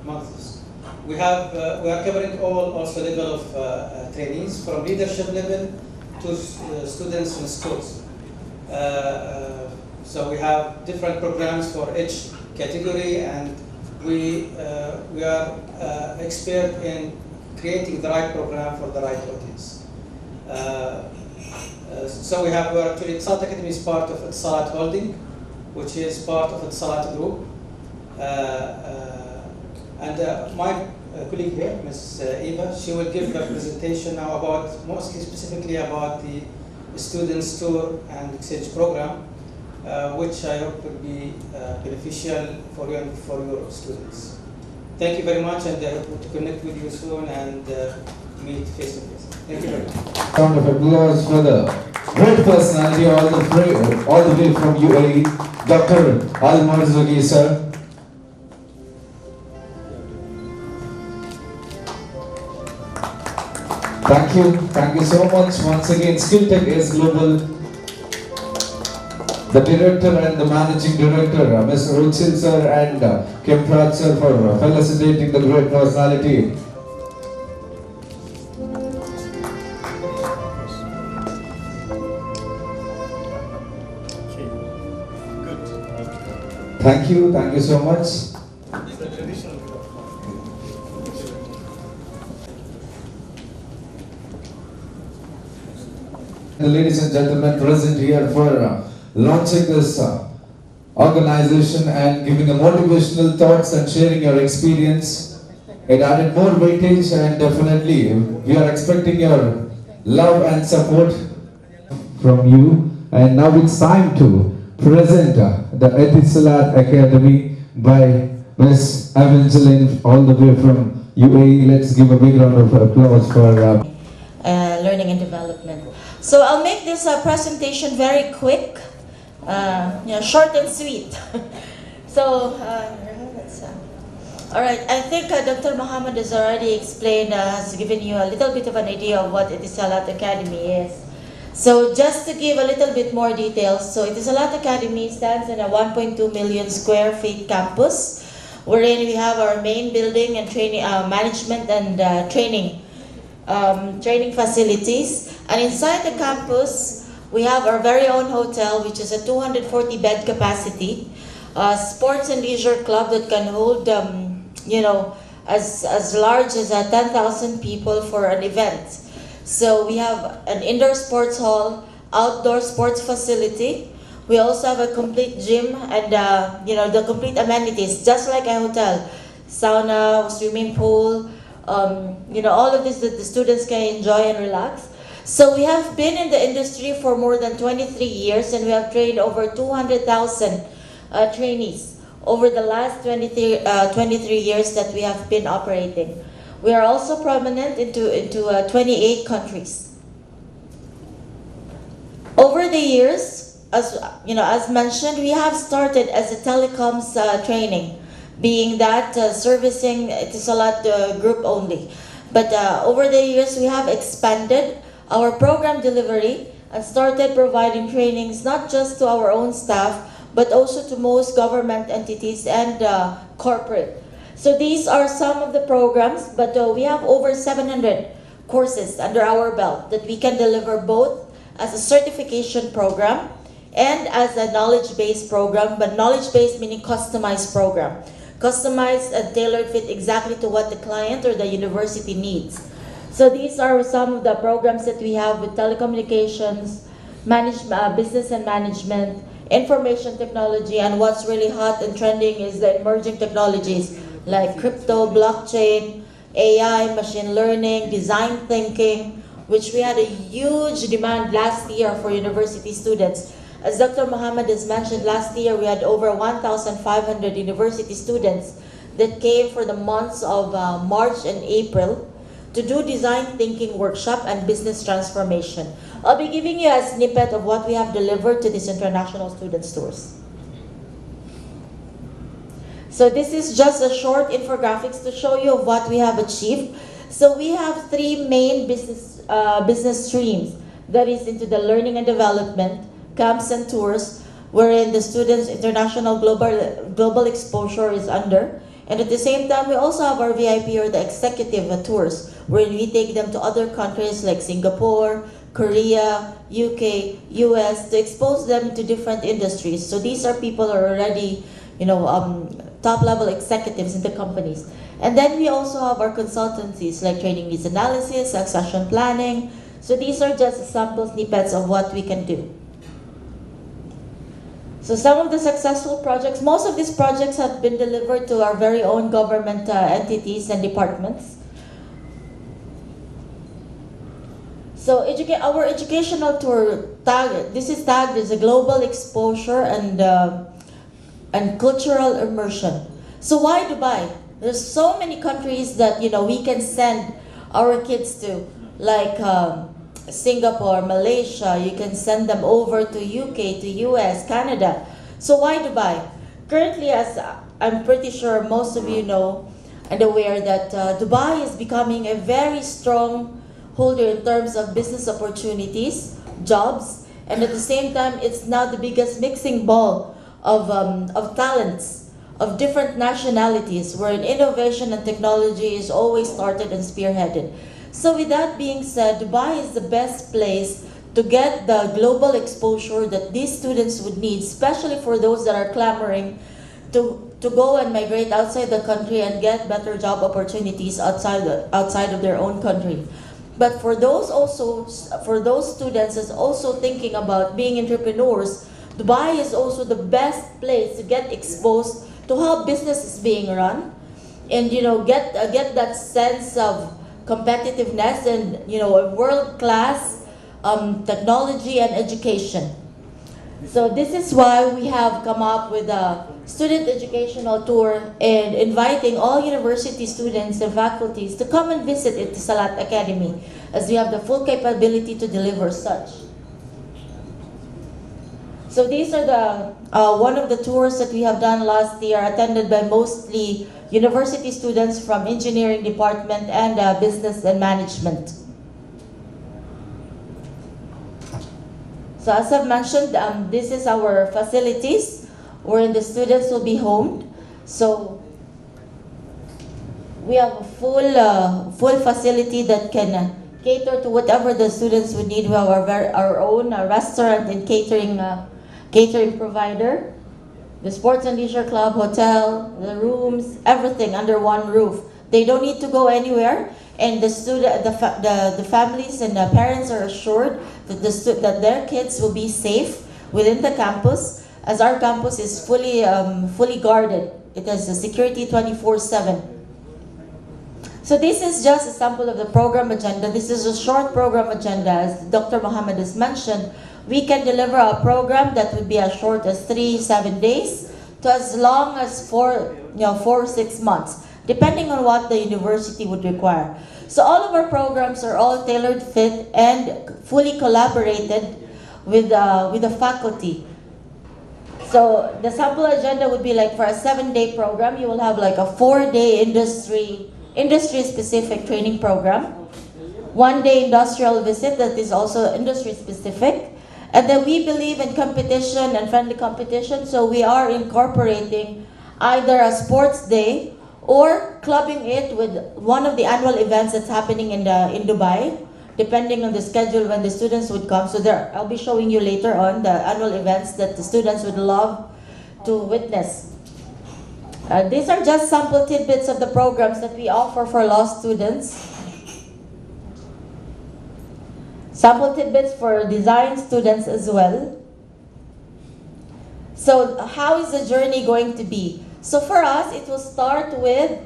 months. We are covering all also level of trainees from leadership level to students in schools. So we have different programs for each category, and we are expert in creating the right program for the right audience. So we are actually, Etisalat Academy is part of Etisalat Holding, which is part of Etisalat Group. And my colleague here, Ms. Eva, she will give a presentation now about, mostly specifically about the Students Tour and Exchange Program, which I hope will be beneficial for you and for your students. Thank you very much, and I hope to connect with you soon and meet face to face. Thank you very much. Round of applause for the great personality all the way from UAE, Dr. Al Marzouki, sir. Thank you so much once again. SkillTech is Global, the director and the managing director, Mr. Uchil sir and Kempraj sir, for felicitating the great personality. Thank you so much. Ladies and gentlemen present here for launching this organization and giving a motivational thoughts and sharing your experience. It added more weightage, and definitely we are expecting your love and support from you. And now it's time to present the Etisalat Academy by Ms. Evangeline all the way from UAE. Let's give a big round of applause for learning and development. So I'll make this presentation very quick, short and sweet. So, all right, I think Dr. Muhammad has already explained, has given you a little bit of an idea of what Etisalat Academy is. So just to give a little bit more details, so Etisalat Academy stands in a 1.2 million square feet campus, wherein we have our main building and training, management and training facilities. And inside the campus, we have our very own hotel, which is a 240 bed capacity, sports and leisure club that can hold, as large as 10,000 people for an event. So we have an indoor sports hall, outdoor sports facility. We also have a complete gym and the complete amenities, just like a hotel, sauna, swimming pool, all of this that the students can enjoy and relax. So we have been in the industry for more than 23 years, and we have trained over 200,000 trainees over the last 23 years that we have been operating. We are also prominent into 28 countries. Over the years, as mentioned, we have started as a telecoms training, being that servicing Etisalat group only. But over the years, we have expanded our program delivery and started providing trainings not just to our own staff, but also to most government entities and corporate. So these are some of the programs, but we have over 700 courses under our belt that we can deliver both as a certification program and as a knowledge-based program, but knowledge-based meaning customized program. Customized and tailored fit exactly to what the client or the university needs. So these are some of the programs that we have with telecommunications, business and management, information technology, and what's really hot and trending is the emerging technologies like crypto, blockchain, AI, machine learning, design thinking, which we had a huge demand last year for university students. As Dr. Muhammad has mentioned, last year we had over 1,500 university students that came for the months of March and April to do design thinking workshop and business transformation. I'll be giving you a snippet of what we have delivered to these international student tours. So this is just a short infographics to show you of what we have achieved. So we have three main business streams. That is into the learning and development, camps and tours, wherein the students' international global exposure is under. And at the same time, we also have our VIP or the executive tours, wherein we take them to other countries like Singapore, Korea, UK, US, to expose them to different industries. So these are people who are already, top-level executives in the companies. And then we also have our consultancies like training needs analysis, succession planning. So these are just sample snippets of what we can do. So some of the successful projects, most of these projects have been delivered to our very own government entities and departments. So our educational tour, this is tagged as a global exposure and cultural immersion. So why Dubai? There's so many countries that we can send our kids to, like Singapore, Malaysia. You can send them over to UK, to US, Canada. So why Dubai? Currently, as I'm pretty sure most of you know and aware that Dubai is becoming a very strong holder in terms of business opportunities, jobs, and at the same time, it's now the biggest mixing bowl of talents of different nationalities, where innovation and technology is always started and spearheaded. So with that being said, Dubai is the best place to get the global exposure that these students would need, especially for those that are clamoring to go and migrate outside the country and get better job opportunities outside of their own country. But for those students that's also thinking about being entrepreneurs, Dubai is also the best place to get exposed to how business is being run, and get that sense of competitiveness and a world-class technology and education. So this is why we have come up with a student educational tour and inviting all university students and faculties to come and visit Etisalat Academy, as we have the full capability to deliver such. So these are the one of the tours that we have done last year, attended by mostly university students from engineering department and business and management. So as I've mentioned, this is our facilities wherein the students will be homed. So we have a full facility that can cater to whatever the students would need. We have our own restaurant and catering provider, the sports and leisure club, hotel, the rooms, everything under one roof. They don't need to go anywhere, and the families and the parents are assured that their kids will be safe within the campus, as our campus is fully guarded. It has a security 24/7. So this is just a sample of the program agenda. This is a short program agenda, as Dr. Mohammed has mentioned. We can deliver a program that would be as short as 3-7 days to as long as 4 or 6 months, depending on what the university would require. So all of our programs are all tailored fit and fully collaborated with the faculty. So the sample agenda would be like for a 7-day program, you will have like a 4-day industry-specific training program, 1-day industrial visit that is also industry-specific. And then we believe in competition and friendly competition, so we are incorporating either a sports day or clubbing it with one of the annual events that's happening in Dubai, depending on the schedule when the students would come. So I'll be showing you later on the annual events that the students would love to witness. These are just sample tidbits of the programs that we offer for law students. Sample tidbits for design students as well. So how is the journey going to be? So for us, it will start with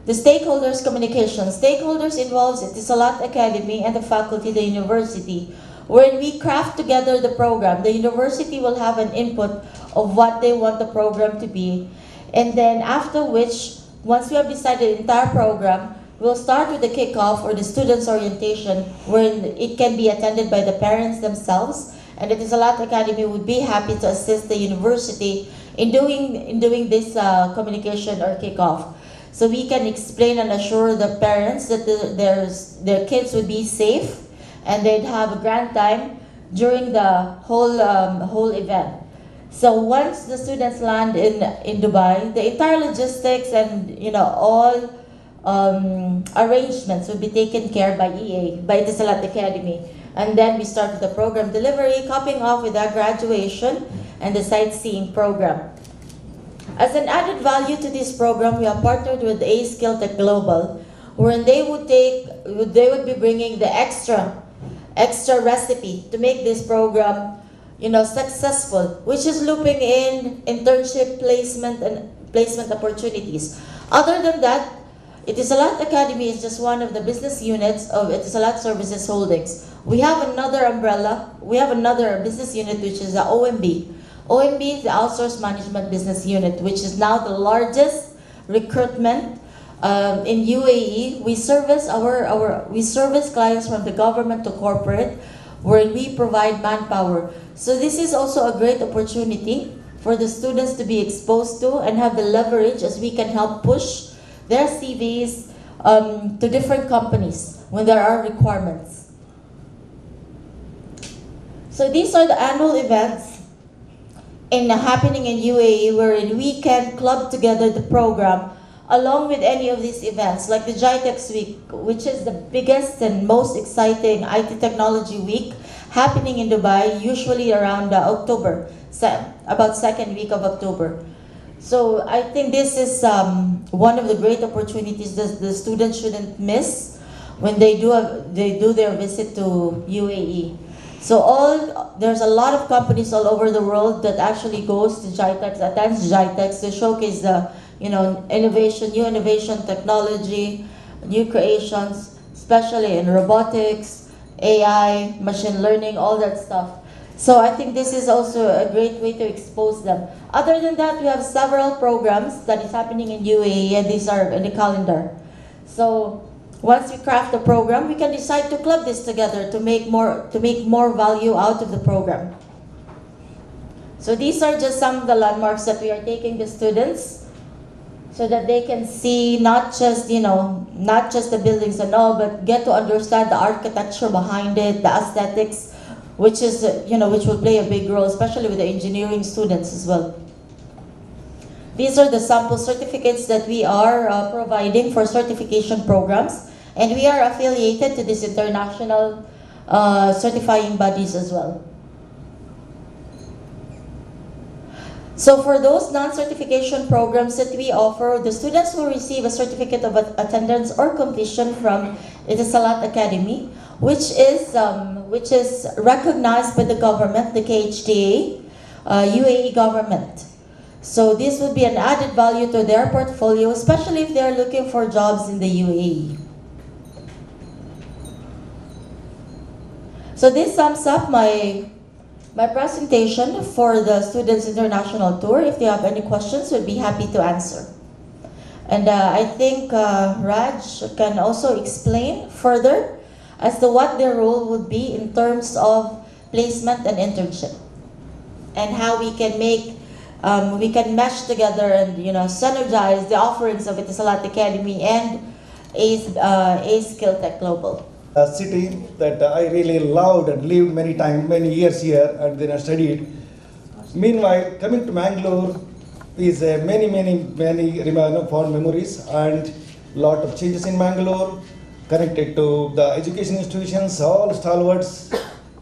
the stakeholders communication. Stakeholders involves Etisalat Academy and the faculty, the university. When we craft together the program, the university will have an input of what they want the program to be. And then after which, once we have decided the entire program, we'll start with the kickoff or the students' orientation, where it can be attended by the parents themselves. And the Etisalat Academy would be happy to assist the university in doing this communication or kickoff. So we can explain and assure the parents that their kids would be safe and they'd have a grand time during the whole event. So once the students land in Dubai, the entire logistics and all arrangements will be taken care by EA, by Etisalat Academy. And then we start with the program delivery, capping off with our graduation and the sightseeing program. As an added value to this program, we have partnered with A Skill Tech Global, wherein they would be bringing the extra recipe to make this program successful, which is looping in internship placement and placement opportunities. Other than that, Etisalat Academy is just one of the business units of Etisalat Services Holdings. We have another umbrella, we have another business unit which is the OMB. OMB is the Outsourced Management Business Unit, which is now the largest recruitment in UAE. We service we service clients from the government to corporate, where we provide manpower. So this is also a great opportunity for the students to be exposed to and have the leverage, as we can help push their CVs to different companies when there are requirements. So these are the annual events happening in UAE, wherein we can club together the program along with any of these events, like the GITEX Week, which is the biggest and most exciting IT technology week happening in Dubai, usually around October, about second week of October. So I think this is one of the great opportunities that the students shouldn't miss when they do their visit to UAE. So there's a lot of companies all over the world that actually goes to GITEX, attends GITEX to showcase the innovation, new innovation, technology, new creations, especially in robotics, AI, machine learning, all that stuff. So I think this is also a great way to expose them. Other than that, we have several programs that is happening in UAE, and these are in the calendar. So once we craft the program, we can decide to club this together to make more value out of the program. So these are just some of the landmarks that we are taking the students, so that they can see not just the buildings and all, but get to understand the architecture behind it, the aesthetics, which will play a big role, especially with the engineering students as well. These are the sample certificates that we are providing for certification programs, and we are affiliated to these international certifying bodies as well. So for those non-certification programs that we offer, the students will receive a certificate of attendance or completion from Etisalat Academy, which is recognized by the government, the KHDA, UAE government. So this would be an added value to their portfolio, especially if they're looking for jobs in the UAE. So this sums up my presentation for the Students International Tour. If they have any questions, we'd be happy to answer. And I think Raj can also explain further as to what their role would be in terms of placement and internship, and how we can mesh together and synergize the offerings of Etisalat Academy and A Skill Tech Global. A city that I really loved and lived many years here, and then I studied. Meanwhile, coming to Mangaluru is many fond memories and lot of changes in Mangaluru, connected to the education institutions. All stalwarts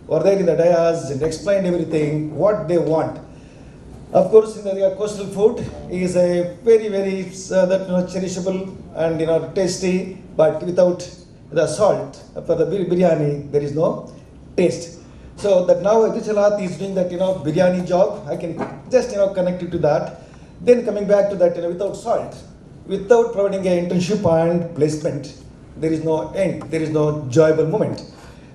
were there in the dais and explained everything, what they want. Of course, the coastal food is a very cherishable and tasty, but without the salt for the biryani, there is no taste. So that now Etisalat is doing that biryani job. I can just connect it to that. Then coming back to that, without salt, without providing an internship and placement, there is no end. There is no enjoyable moment.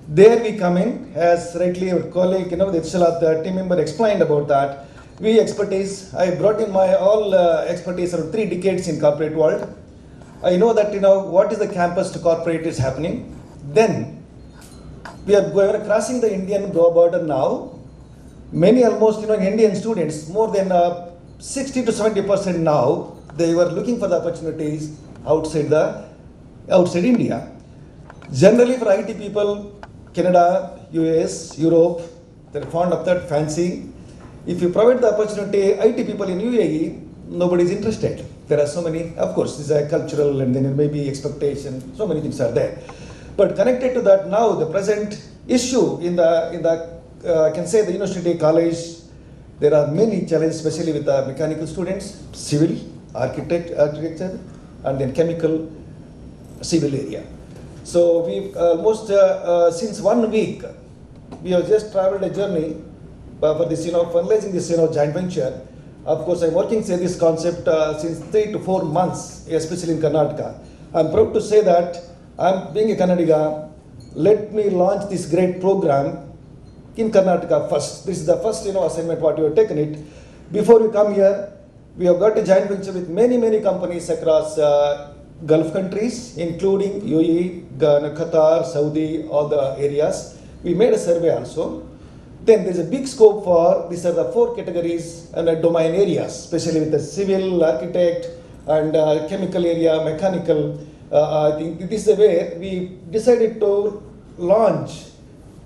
There we come in, as rightly our colleague, the Etisalat team member explained about that. I brought in my all expertise of 3 decades in corporate world. I know that what is the campus to corporate is happening. Then we are crossing the Indian border now. Many almost Indian students, more than 60 to 70% now, they were looking for the opportunities outside India. Generally for IT people, Canada, US, Europe, they're fond of that, fancy. If you provide the opportunity, IT people in UAE, nobody is interested. There are so many, of course, this is a cultural and then there may be expectation, so many things are there. But connected to that now, the present issue in the I can say the university college, there are many challenges, especially with the mechanical students, civil, architecture, and then chemical, civil area. So we've almost since 1 week, we have just traveled a journey for this, finalizing this, joint venture. Of course, I'm working say this concept since 3 to 4 months, especially in Karnataka. I'm proud to say that I'm being a Kannadiga. Let me launch this great program in Karnataka first. This is the first, assignment what we have taken it. Before we come here, we have got a joint venture with many companies across Gulf countries, including UAE, Ghana, Qatar, Saudi, all the areas. We made a survey also. Then there's a big scope for, these are the 4 categories and domain areas, especially with the civil, architect, and chemical area, mechanical. I think this is where we decided to launch.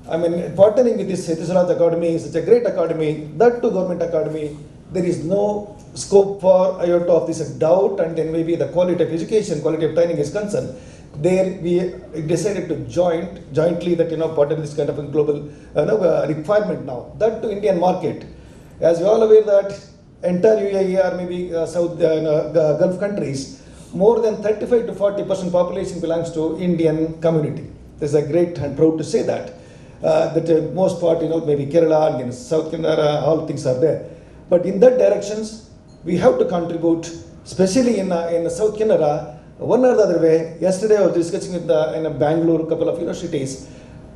I mean, partnering with this Etisalat Academy, such a great academy, that too government academy, there is no scope for iota of this doubt, and then maybe the quality of education, quality of training is concerned. There we decided to jointly that partner this kind of a global requirement now. That to Indian market, as you all aware that entire UAE or maybe South Gulf countries, more than 35 to 40% population belongs to Indian community. This is a great and proud to say that. That most part, maybe Kerala and South Canada, all things are there. But in that directions, we have to contribute, especially in South Canada, one or the other way. Yesterday I was discussing with in Bangalore, a couple of universities.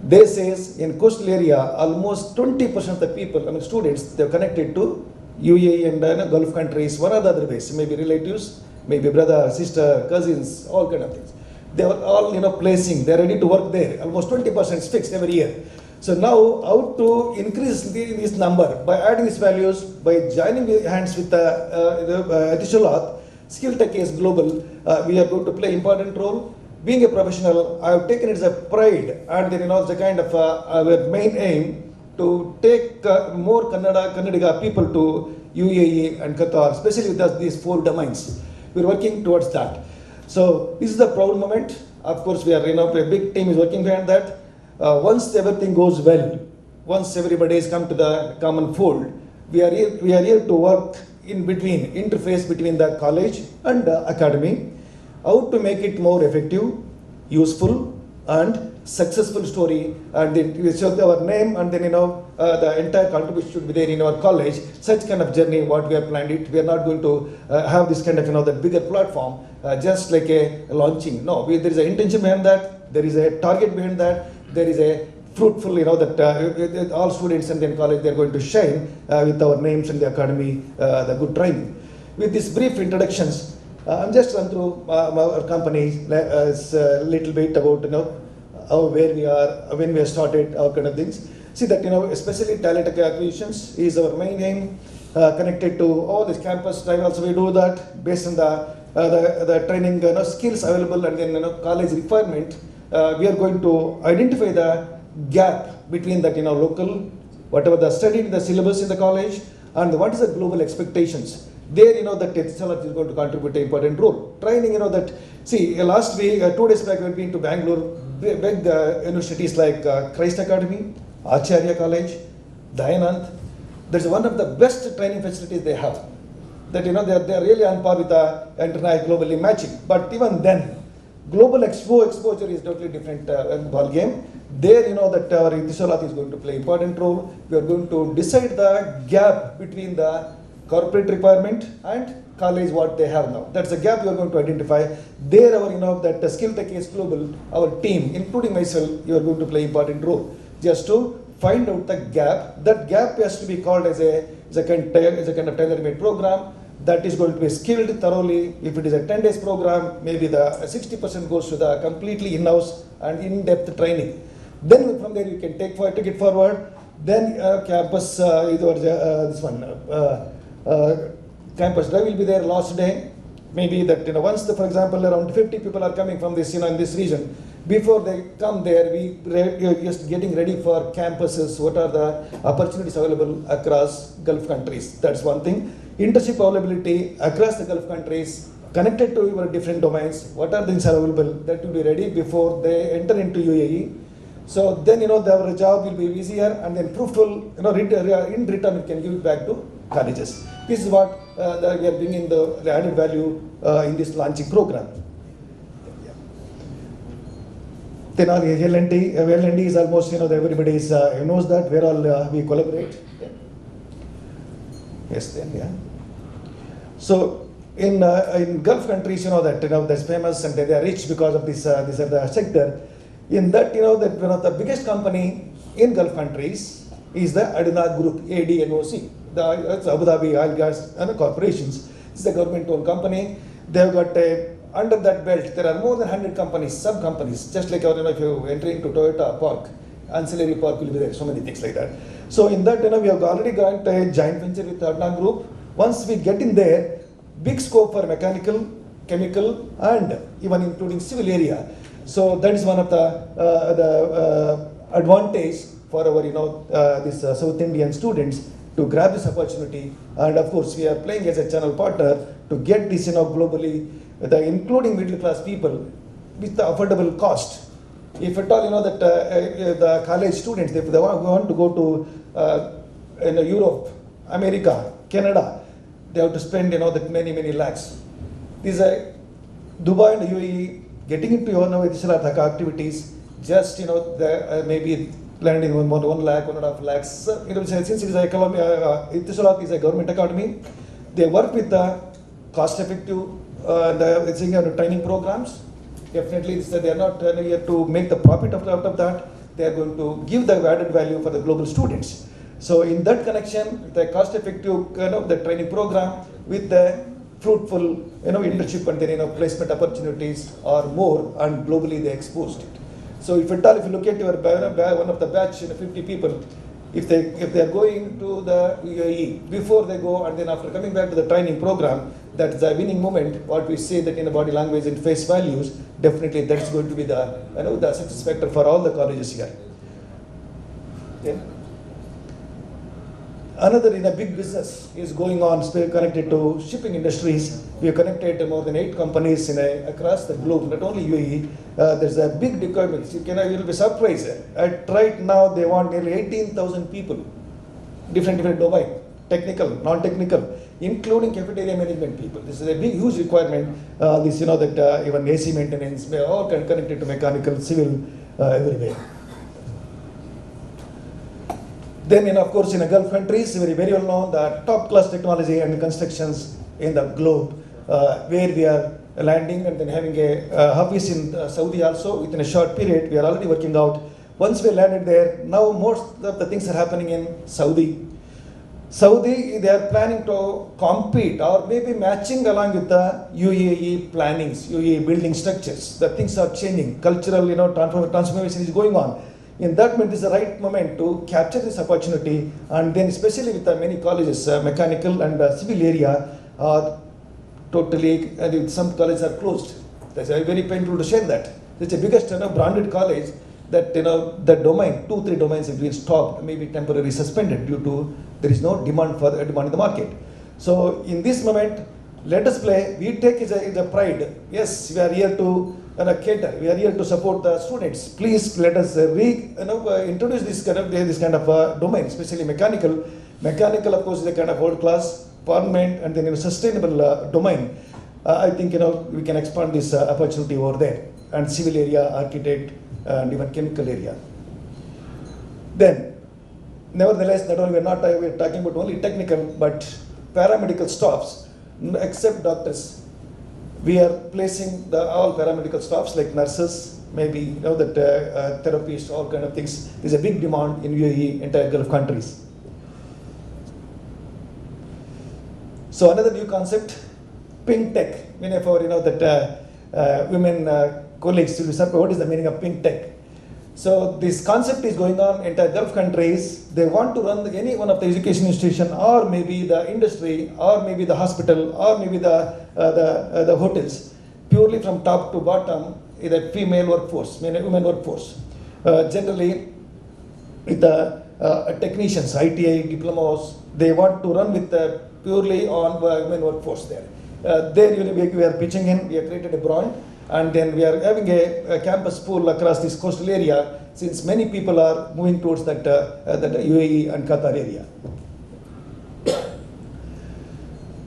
They says in coastal area, almost 20% of the people, students, they're connected to UAE and Gulf countries, one or the other ways. Maybe relatives, maybe brother, sister, cousins, all kind of things. They are all placing, they're ready to work there. Almost 20% is fixed every year. So now, how to increase this number? By adding these values, by joining hands with Etisalat, Skill Tech is global. We are going to play important role. Being a professional, I have taken it as a pride, and then the kind of our main aim to take more Kannadiga people to UAE and Qatar, especially with these 4 domains. We are working towards that. So this is the proud moment. Of course, we are a big team is working behind that. Once everything goes well, once everybody has come to the common fold, we are here to work in between, interface between the college and the academy, how to make it more effective, useful, and successful story, and then we show our name, and then the entire contribution should be there in our college. Such kind of journey, what we have planned it. We are not going to have this kind of the bigger platform, just like a launching. No, there is an intention behind that. There is a target behind that. There is a fruitful, that all students and then college, they are going to shine with our names and the academy, the good training. With these brief introductions, I'm just run through our company a little bit about where we are, when we have started, our kind of things. See that especially talent acquisitions is our main aim, connected to all this campus drive. Also we do that based on the training skills available, and then college requirement. We are going to identify the gap between that local, whatever the studied, the syllabus in the college, and what is the global expectations. There that Etisalat is going to contribute an important role. Training, that, see, last week, 2 days back, we have been to Bangalore, big universities like Christ Academy, Acharya College, Dayanand. That's one of the best training facilities they have. That they are really on par with the international globally matching. But even then, global exposure is totally different ball game. There, that our Etisalat is going to play important role. We are going to decide the gap between the corporate requirement and college what they have now. That's a gap we are going to identify. There, our that Skill Tech is global. Our team, including myself, you are going to play important role just to find out the gap. That gap has to be called as a kind of tailor-made program. That is going to be skilled thoroughly. If it is a 10 days program, maybe the 60% goes to the completely in-house and in-depth training. Then from there you can take it forward. Then campus, this one, campus drive will be there last day. Maybe that, once for example, around 50 people are coming from this, in this region, before they come there, we are just getting ready for campuses, what are the opportunities available across Gulf countries. That's one thing. Internship availability across the Gulf countries, connected to your different domains, what are the things available, that will be ready before they enter into UAE. So then, their job will be easier and then fruitful, in return we can give it back to colleges. This is what we are bringing the added value in this launching program. Then our L&D is almost, everybody knows that, where all we collaborate. Yes, then, yeah. So in Gulf countries, that, that's famous and they are rich because of this the sector. In that, that one of the biggest company in Gulf countries is the Adnan Group, ADNOC. It's Abu Dhabi Oil Gas Corporations. It's a government-owned company. They've got under that belt, there are more than 100 companies, sub-companies, just like if you enter into Toyota Park, ancillary park will be there, so many things like that. So in that, we have already got a joint venture with Adnan Group. Once we get in there, big scope for mechanical, chemical, and even including civil area. So that is one of the advantage for our, this South Indian students to grab this opportunity. And of course, we are playing as a channel partner to get this, globally, including middle class people with the affordable cost. If at all, that the college students, if they want to go to Europe, America, Canada, they have to spend, that many lakhs. These are Dubai and UAE getting into additional activities, just, maybe landing 1 lakh, 1.5 lakhs. Since it is Etisalat is a government academy, they work with the cost-effective training programs. Definitely, they are not here to make the profit out of that. They are going to give the added value for the global students. So in that connection, the cost-effective the training program with the fruitful internship and then placement opportunities are more, and globally they exposed it. So if at all, if you look at your one of the batch, 50 people, if they are going to the UAE before they go and then after coming back to the training program, that's the winning moment. What we say that in the body language and face values, definitely that's going to be the the success factor for all the colleges here. Yeah. Another big business is going on connected to shipping industries. We have connected more than 8 companies across the globe, not only UAE. There's a big deployment. You'll be surprised. Right now, they want nearly 18,000 people, different domain, technical, non-technical, including cafeteria management people. This is a big, huge requirement. That even AC maintenance, all connected to mechanical, civil, everywhere. Then, of course, in the Gulf countries, very well known, the top-class technology and constructions in the globe, where we are landing and then having a office in Saudi also within a short period. We are already working out. Once we landed there, now most of the things are happening in Saudi. Saudi, they are planning to compete or maybe matching along with the UAE plannings, UAE building structures. The things are changing. Cultural, transformation is going on. In that moment, this is the right moment to capture this opportunity, and then especially with the many colleges, mechanical and civil area are totally, some colleges are closed. That's very painful to share that. It's the biggest branded college that the domain, 2-3 domains have been stopped, maybe temporarily suspended due to there is no demand in the market. So in this moment, let us play. We take is a pride. Yes, we are here to cater. We are here to support the students. Please let us introduce this kind of domain, especially mechanical. Mechanical, of course, is a kind of world class, permanent, and then sustainable domain. I think we can expand this opportunity over there, and civil area, architect, and even chemical area. Then, nevertheless, not only we're talking about only technical, but paramedical staffs, except doctors. We are placing all paramedical staffs like nurses, maybe therapists, all kind of things. There's a big demand in UAE, entire Gulf countries. So another new concept, pink tech. Many of our women colleagues will be surprised. What is the meaning of pink tech? So this concept is going on in the Gulf countries. They want to run any one of the education institution, or maybe the industry, or maybe the hospital, or maybe the hotels, purely from top to bottom, is a female workforce, women workforce. Generally, with the technicians, ITI diplomas, they want to run with purely on women workforce there. There we are pitching in. We have created a brand. And then we are having a campus pool across this coastal area, since many people are moving towards that UAE and Qatar area.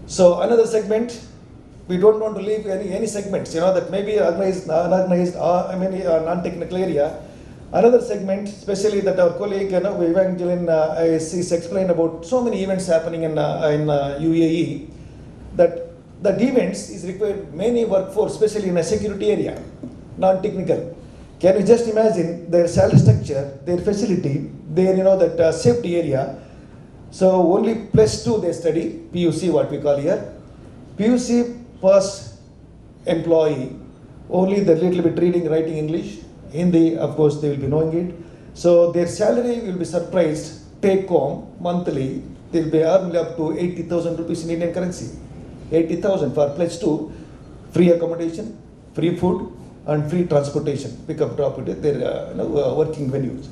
So another segment, we don't want to leave any segments, that may be organized, unorganized, or non-technical area. Another segment, especially that our colleague, Evangeline, is explained about so many events happening in UAE, that events is required many workforce, especially in a security area, non-technical. Can you just imagine their salary structure, their facility, their that safety area? So only +2 they study, PUC what we call here. PUC pass employee, only the little bit reading, writing English, Hindi, of course they will be knowing it. So their salary will be surprised, take home monthly, they will be earning up to 80,000 rupees in Indian currency. 80,000 for +2, free accommodation, free food, and free transportation, pick up, drop it, their working venues.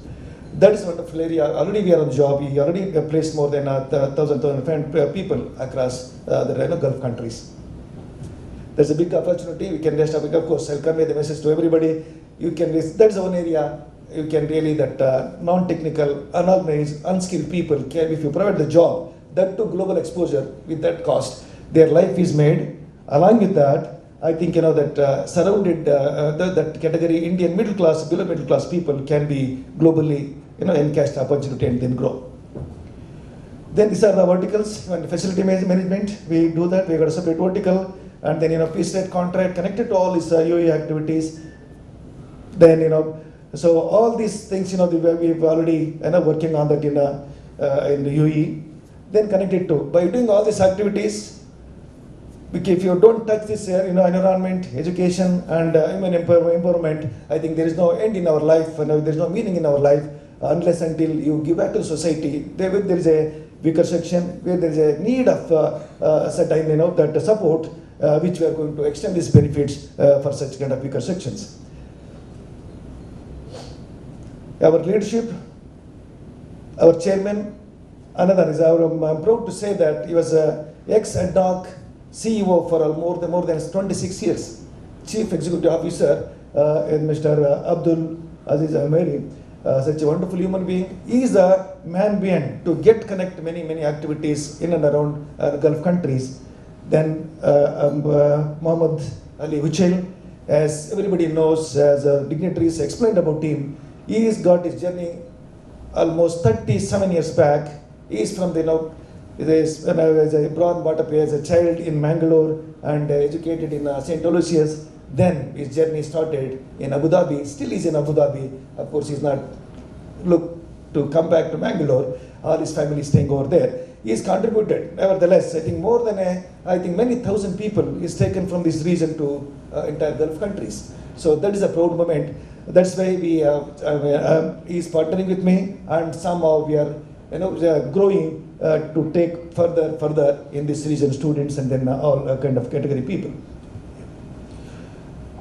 That is wonderful area. Already we are on the job. We already placed more than 1,500 people across the Gulf countries. There's a big opportunity. We can just, of course, I'll convey the message to everybody. You can, that's one area you can really, that non-technical, unorganized, unskilled people can, if you provide the job, that to global exposure with that cost, their life is made. Along with that, I think that surrounded that category, Indian middle class, below middle class people can be globally encashed opportunity and then grow. Then these are the verticals. When facility management, we do that. We got a separate vertical, and then peace rate contract connected to all these UAE activities. Then so all these things we've already working on that in the UAE. Then connected to, by doing all these activities, if you don't touch this environment, education, and human empowerment, I think there is no end in our life, and there is no meaning in our life unless until you give back to society. There is a weaker section where there is a need of certain that support, which we are going to extend these benefits for such kind of weaker sections. Our leadership, our chairman, another is I'm proud to say that he was ex-ad hoc CEO for more than 26 years, Chief Executive Officer, in Mr. Abdul Aziz Ahmeri, such a wonderful human being. He is the man behind to connect many activities in and around Gulf countries. Then Muhammad Ali Huchel, as everybody knows, as dignitaries explained about him, he has got his journey almost 37 years back. He is from when I was born, brought up as a child in Mangaluru and educated in St. Aloysius. Then his journey started in Abu Dhabi. Still is in Abu Dhabi. Of course, he's not looked to come back to Mangalore. All his family staying over there. He's contributed. Nevertheless, I think more than many thousand people is taken from this region to entire Gulf countries. So that is a proud moment. That's why we he's partnering with me, and somehow we are growing to take further in this region students and then all kind of category people.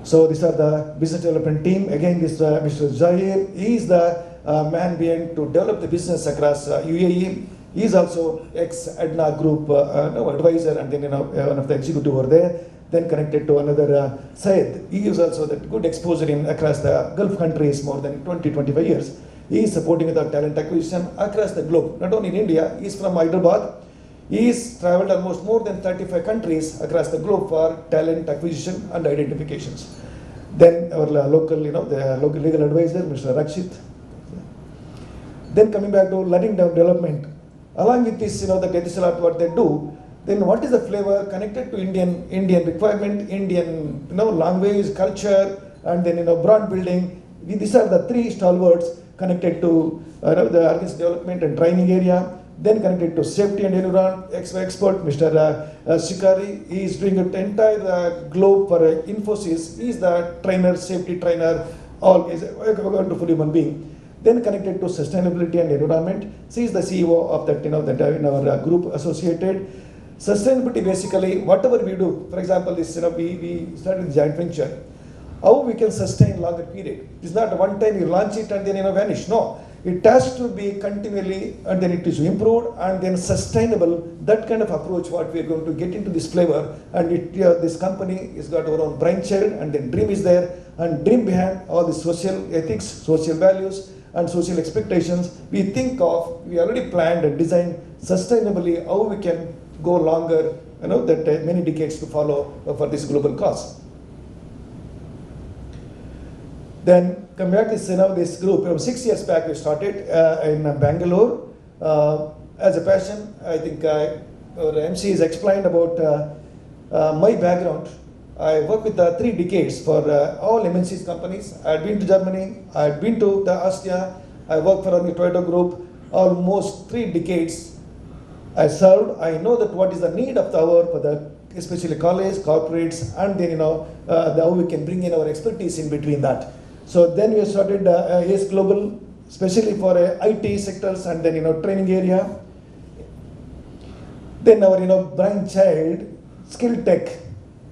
So these are the business development team. Again, this Mr. Zahir, he is the man behind to develop the business across UAE. He is also ex-ADNA group advisor and then one of the executive over there. Then connected to another Syed. He is also that good exposure across the Gulf countries, more than 20-25 years. He is supporting with our talent acquisition across the globe, not only in India. He is from Hyderabad. He has traveled almost more than 35 countries across the globe for talent acquisition and identifications. Then our local, the local legal advisor, Mr. Rakshit. Then coming back to learning development, along with this, that is a lot what they do. Then what is the flavor connected to Indian requirement, Indian language, culture, and then brand building. These are the three stalwarts connected to the organization development and training area. Then connected to safety and environment expert, Mr. Shikari. He is doing an entire globe for Infosys. He is the trainer, safety trainer, all is a wonderful human being. Then connected to sustainability and environment. She is the CEO of that, that in our group associated. Sustainability basically, whatever we do, for example, this, we started the joint venture. How we can sustain longer period? It's not one time you launch it and then vanish. No, it has to be continually, and then it is improved and then sustainable. That kind of approach, what we are going to get into this flavor, and this company has got our own brainchild, and then dream is there, and dream behind all the social ethics, social values, and social expectations. We already planned and designed sustainably how we can go longer, that many decades to follow for this global cause. Then come back to this group. 6 years back we started in Bangalore as a passion. I think our MC has explained about my background. I worked with 3 decades for all MNCs companies. I had been to Germany, I had been to Austria, I worked for the Toyota Group, almost 3 decades I served. I know that what is the need of the hour for the especially college, corporates, and then how we can bring in our expertise in between that. So then we started ACE Global, especially for IT sectors and then training area. Then our brainchild, Skill Tech.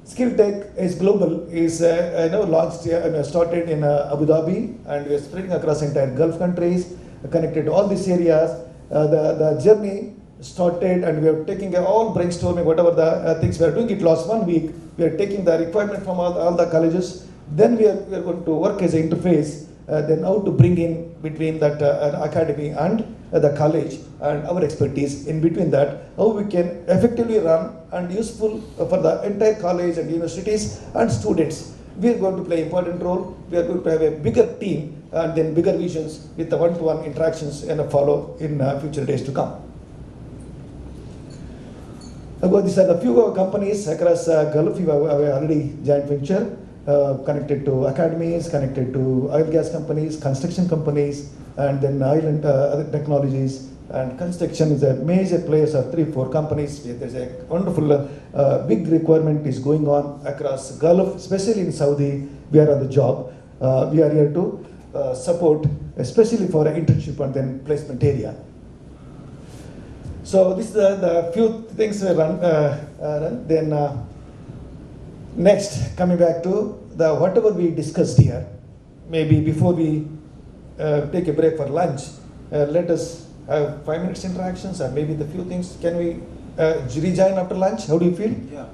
Skill Tech is global, is launched started in Abu Dhabi, and we are spreading across entire Gulf countries, connected to all these areas. The journey started, and we are taking all brainstorming, whatever the things we are doing it last 1 week. We are taking the requirement from all the colleges. Then we are going to work as an interface, then how to bring in between that academy and the college and our expertise in between that, how we can effectively run and useful for the entire college and universities and students. We are going to play an important role. We are going to have a bigger team and then bigger visions with the one-to-one interactions and follow in future days to come. These are the few companies across Gulf. We have already joint venture. Connected to academies, connected to oil gas companies, construction companies, and then oil and other technologies. And construction is a major players of 3-4 companies. There's a wonderful big requirement is going on across Gulf, especially in Saudi. We are on the job. We are here to support, especially for internship and then placement area. So this is the few things we run. Then. Next, coming back to whatever we discussed here, maybe before we take a break for lunch, let us have 5 minutes interactions or maybe the few things. Can we rejoin after lunch? How do you feel? Yeah,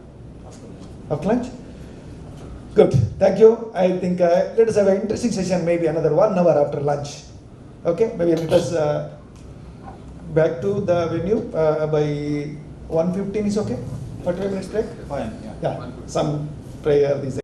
after lunch? Good, thank you. I think let us have an interesting session, maybe another 1 hour after lunch. Okay, maybe let us back to the venue by 1:15 is okay? 45 minutes break? fine, yeah. Yeah, some prayer, these